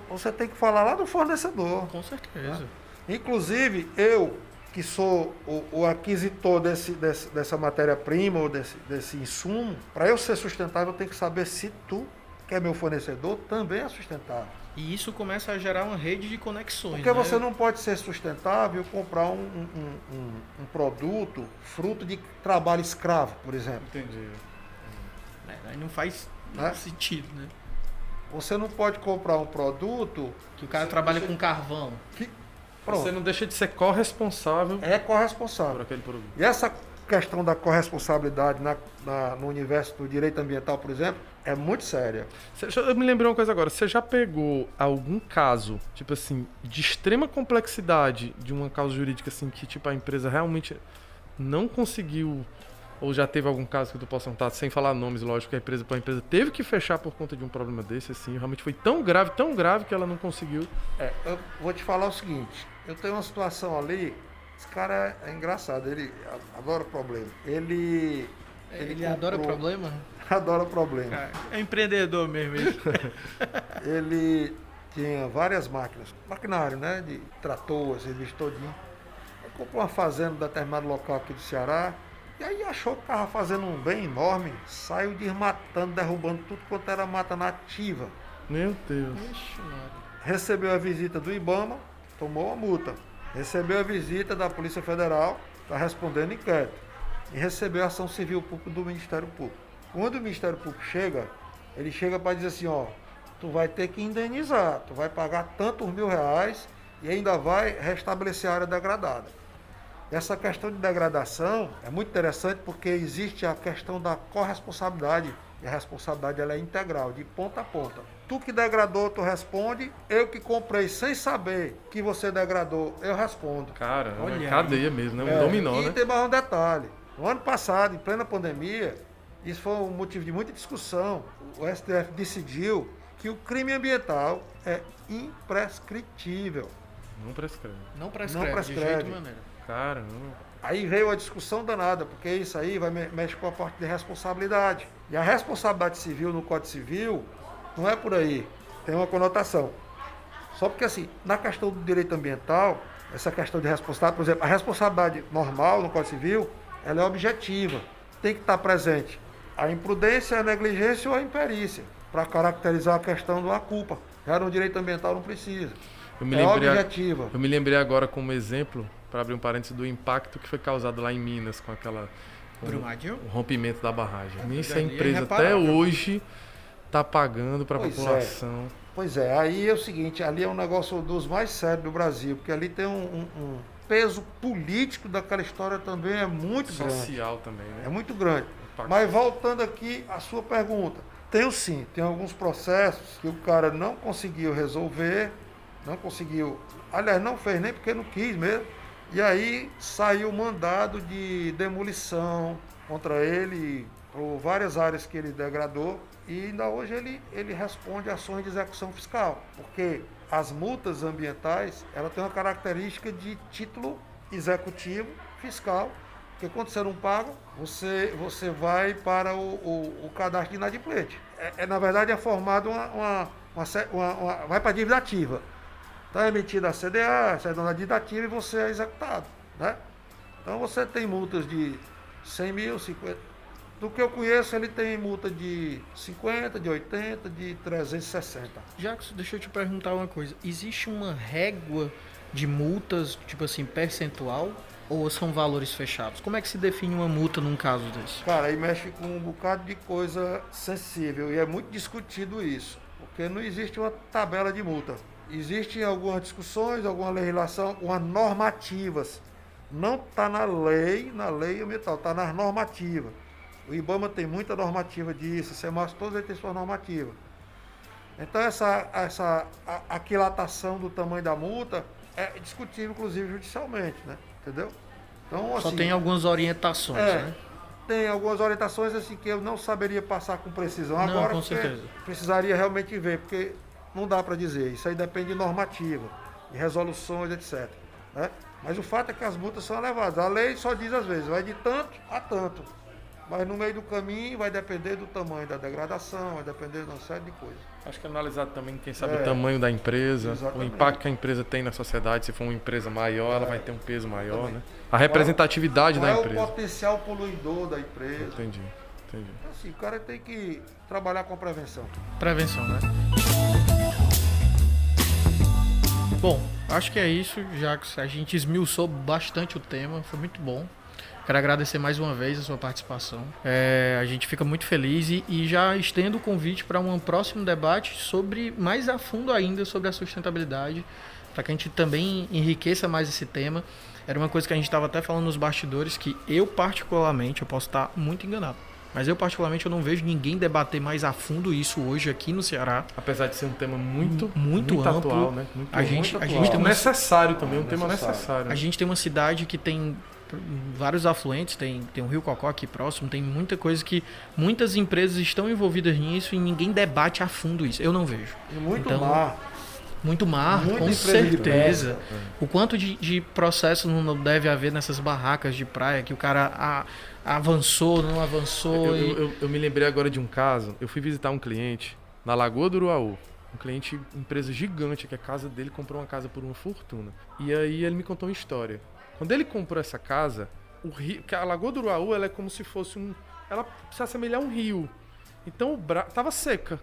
você tem que falar lá do fornecedor. Com certeza. Né? Inclusive, eu, que sou o aquisitor dessa matéria-prima ou desse insumo, para eu ser sustentável, eu tenho que saber se tu, que é meu fornecedor, também é sustentável. E isso começa a gerar uma rede de conexões. Porque você não pode ser sustentável e comprar um produto fruto de trabalho escravo, por exemplo. Entendi. Aí não faz sentido, né? Você não pode comprar um produto... Que o cara trabalha com carvão. Você não deixa de ser corresponsável corresponsável por aquele produto. E essa questão da corresponsabilidade no universo do direito ambiental, por exemplo, é muito séria. Eu me lembrei uma coisa agora. Você já pegou algum caso, tipo assim, de extrema complexidade de uma causa jurídica, assim, que tipo a empresa realmente não conseguiu, ou já teve algum caso que tu possa contar, sem falar nomes, lógico, que a empresa teve que fechar por conta de um problema desse, assim, realmente foi tão grave que ela não conseguiu. Eu vou te falar o seguinte, eu tenho uma situação ali, esse cara é engraçado, ele adora problema. Ele Ele adora problema? Adora problema. Cara, é empreendedor mesmo. Ele tinha várias máquinas, maquinário, né? De trator, serviço todinho. Ele comprou uma fazenda em determinado local aqui do Ceará. E aí achou que estava fazendo um bem enorme. Saiu desmatando, derrubando tudo quanto era mata nativa. Meu Deus. Ixi, mano. Recebeu a visita do IBAMA, tomou a multa. Recebeu a visita da Polícia Federal, está respondendo inquérito. E recebeu a ação civil pública do Ministério Público. Quando o Ministério Público chega, ele chega para dizer assim, ó, tu vai ter que indenizar, tu vai pagar tantos R$1.000 e ainda vai restabelecer a área degradada. Essa questão de degradação é muito interessante porque existe a questão da corresponsabilidade. E a responsabilidade ela é integral, de ponta a ponta. Tu que degradou, tu responde. Eu que comprei sem saber que você degradou, eu respondo. Cara, Olha é cadeia mesmo, né? Um dominó, E né? tem mais um detalhe. No ano passado, em plena pandemia, isso foi um motivo de muita discussão. O STF decidiu que o crime ambiental é imprescritível. Não prescreve. Não prescreve, Não de prescreve. jeito maneira. Caramba. Aí veio a discussão danada, porque isso aí mexe com a parte de responsabilidade. E a responsabilidade civil no Código Civil não é por aí, tem uma conotação. Só porque assim, na questão do direito ambiental, essa questão de responsabilidade, por exemplo, a responsabilidade normal no Código Civil, ela é objetiva. Tem que estar presente a imprudência, a negligência ou a imperícia, para caracterizar a questão da culpa. Já no direito ambiental não precisa. Objetiva. Eu me lembrei agora como exemplo, para abrir um parênteses, do impacto que foi causado lá em Minas com Brumadinho? o rompimento da barragem. Isso a ali é empresa até irreparável. hoje está pagando para a Pois é. população. Pois é, aí é o seguinte, ali é um negócio dos mais sérios do Brasil, porque ali tem um peso político daquela história também é muito grande. Social também, É né? muito grande. Impacto. Mas voltando aqui à sua pergunta, tenho sim, tem alguns processos que o cara não conseguiu resolver, não conseguiu, aliás, não fez nem porque não quis mesmo, e aí saiu mandado de demolição contra ele, por várias áreas que ele degradou, e ainda hoje ele responde ações de execução fiscal, porque as multas ambientais, ela tem uma característica de título executivo fiscal, porque quando você não paga, você vai para o cadastro de inadimplente. Na verdade, é formado vai para a dívida ativa. Está emitida a CDA, a dona dívida ativa e você é executado, né? Então você tem multas de 100 mil, 50. Do que eu conheço, ele tem multa de 50, de 80, de 360. Jackson, deixa eu te perguntar uma coisa. Existe uma régua de multas, tipo assim, percentual? Ou são valores fechados? Como é que se define uma multa num caso desse? Cara, aí mexe com um bocado de coisa sensível e é muito discutido isso, porque não existe uma tabela de multa. Existem algumas discussões, alguma legislação, algumas normativas. Não está na lei ambiental, está nas normativas. O IBAMA tem muita normativa disso, o SEMAS, todos eles têm sua normativa. Então essa aquilatação do tamanho da multa é discutível, inclusive, judicialmente, né? Entendeu? Então, Só assim, tem algumas orientações, né? tem algumas orientações assim que eu não saberia passar com precisão Não, agora, com porque certeza. precisaria realmente ver, porque não dá para dizer. Isso aí depende de normativa, de resoluções, etc. Né? Mas o fato é que as multas são elevadas. A lei só diz às vezes, vai de tanto a tanto. Mas no meio do caminho vai depender do tamanho da degradação, vai depender de uma série de coisas. Acho que é analisado também, quem sabe, o tamanho da empresa, Exatamente. o impacto que a empresa tem na sociedade. Se for uma empresa maior, ela vai ter um peso maior, né? A representatividade Qual da é o empresa. potencial poluidor da empresa? Entendi. Assim, o cara tem que trabalhar com prevenção. Prevenção, né? Bom, acho que é isso, Jackson. A gente esmiuçou bastante o tema, foi muito bom. Quero agradecer mais uma vez a sua participação. A gente fica muito feliz e já estendo o convite para um próximo debate sobre, mais a fundo ainda, sobre a sustentabilidade, para que a gente também enriqueça mais esse tema. Era uma coisa que a gente estava até falando nos bastidores, que eu particularmente, eu posso estar muito enganado, mas eu particularmente eu não vejo ninguém debater mais a fundo isso hoje aqui no Ceará. Apesar de ser um tema muito amplo, atual, né? Muito a gente muito tem uma, necessário também, um tema necessário. a gente tem uma cidade que tem vários afluentes, tem o Rio Cocó aqui próximo, tem muita coisa que muitas empresas estão envolvidas nisso e ninguém debate a fundo isso. Eu não vejo. E muito Então, mar. Muito mar, Muita com empresa de certeza. pesca. O quanto de processo não deve haver nessas barracas de praia, que o cara avançou, não avançou. Eu me lembrei agora de um caso. Eu fui visitar um cliente na Lagoa do Uruaú. Um cliente, empresa gigante, que a casa dele comprou uma casa por uma fortuna. E aí ele me contou uma história. Quando ele comprou essa casa, o rio, que a Lagoa do Uruaú, ela é como se fosse ela se assemelhar a um rio. Então tava seca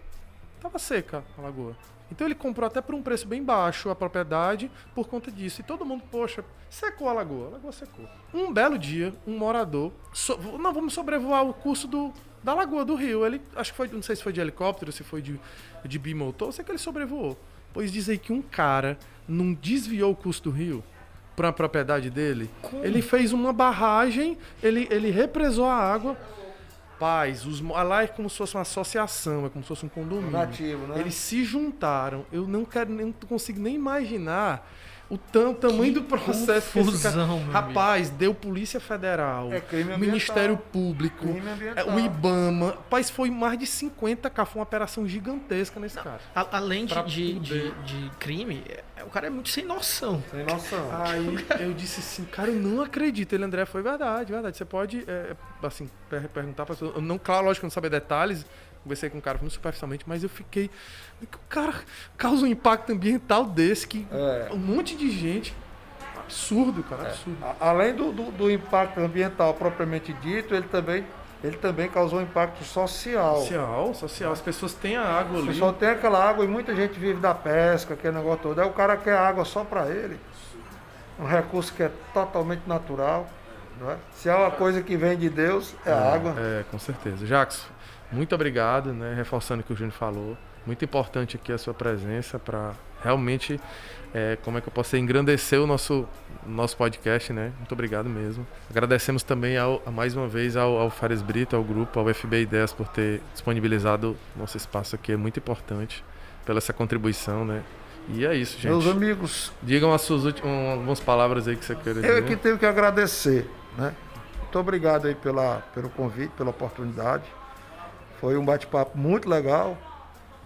a lagoa. Então ele comprou até por um preço bem baixo a propriedade por conta disso. E todo mundo, poxa, secou a lagoa secou. Um belo dia, um morador, não, vamos sobrevoar o curso da lagoa, do rio. Ele, acho que foi, não sei se foi de helicóptero, se foi de bimotor, eu sei que ele sobrevoou. Pois diz aí que um cara não desviou o curso do rio para a propriedade dele. Como? Ele fez uma barragem, ele represou a água. Paz, lá é como se fosse uma associação, é como se fosse um condomínio. Nativo, né? Eles se juntaram. Eu não consigo nem imaginar o tamanho do processo confusão, rapaz, deu Polícia Federal, crime Ministério Público, ambiental. o IBAMA. Rapaz, foi mais de 50 foi uma operação gigantesca nesse cara. Além de crime, o cara é muito sem noção. Sem noção. Aí eu disse assim, cara, eu não acredito. Ele, André, foi verdade. Você pode, assim, perguntar pra pessoa. Não, claro, lógico, eu não sabia detalhes. Conversei com o cara muito superficialmente, mas eu fiquei... O cara causa um impacto ambiental desse, que um monte de gente... Absurdo, cara, absurdo. Além do impacto ambiental propriamente dito, ele também causou um impacto social. Social. As pessoas têm a água ali. O pessoal tem aquela água e muita gente vive da pesca, aquele negócio todo. Aí o cara quer água só para ele. Um recurso que é totalmente natural. Não é? Se é uma coisa que vem de Deus, é a água. Com certeza. Jacques, muito obrigado, né? Reforçando o que o Júnior falou. Muito importante aqui a sua presença para realmente, como é que eu posso dizer, engrandecer o nosso podcast, né? Muito obrigado mesmo. Agradecemos também mais uma vez ao Fares Brito, ao grupo, ao FB Ideias por ter disponibilizado nosso espaço aqui. É muito importante pela essa contribuição, né? E é isso, gente. Meus amigos, digam as suas algumas palavras aí que você queira dizer. Eu aqui tenho que agradecer, né? Muito obrigado aí pelo convite, pela oportunidade. Foi um bate-papo muito legal,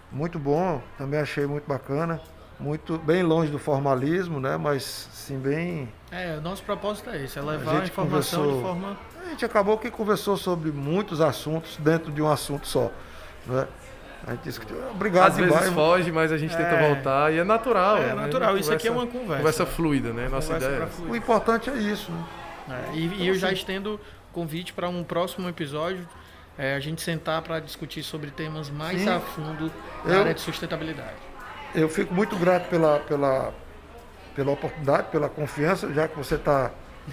muito bom, também achei muito bacana, muito bem longe do formalismo, né? Mas sim bem... o nosso propósito é esse, é levar a informação de forma... A gente acabou que conversou sobre muitos assuntos dentro de um assunto só, né? A gente discutiu. Obrigado às vezes foge, mas a gente tenta voltar e é natural. É natural, isso aqui é uma conversa. Conversa fluida, né? Nossa ideia. O importante é isso, né? E eu já estendo convite para um próximo episódio, a gente sentar para discutir sobre temas mais a fundo na área de sustentabilidade. Eu fico muito grato pela oportunidade, pela confiança, já que você está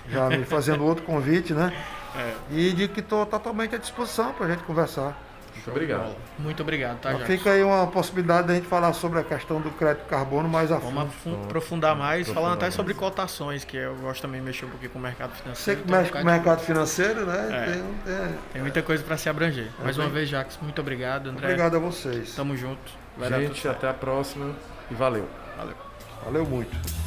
já me fazendo outro convite, né? E de que estou totalmente à disposição para a gente conversar. Muito obrigado. Muito obrigado, tá, Jacques? Fica aí uma possibilidade de a gente falar sobre a questão do crédito carbono mais a fundo. Vamos aprofundar mais, falando até sobre cotações, que eu gosto também de mexer um pouquinho com o mercado financeiro. Você que mexe com o mercado financeiro, né? Tem muita coisa para se abranger. Mais uma vez, Jacques, muito obrigado, André. Obrigado a vocês. Tamo junto. Gente, até a próxima e valeu. Valeu muito.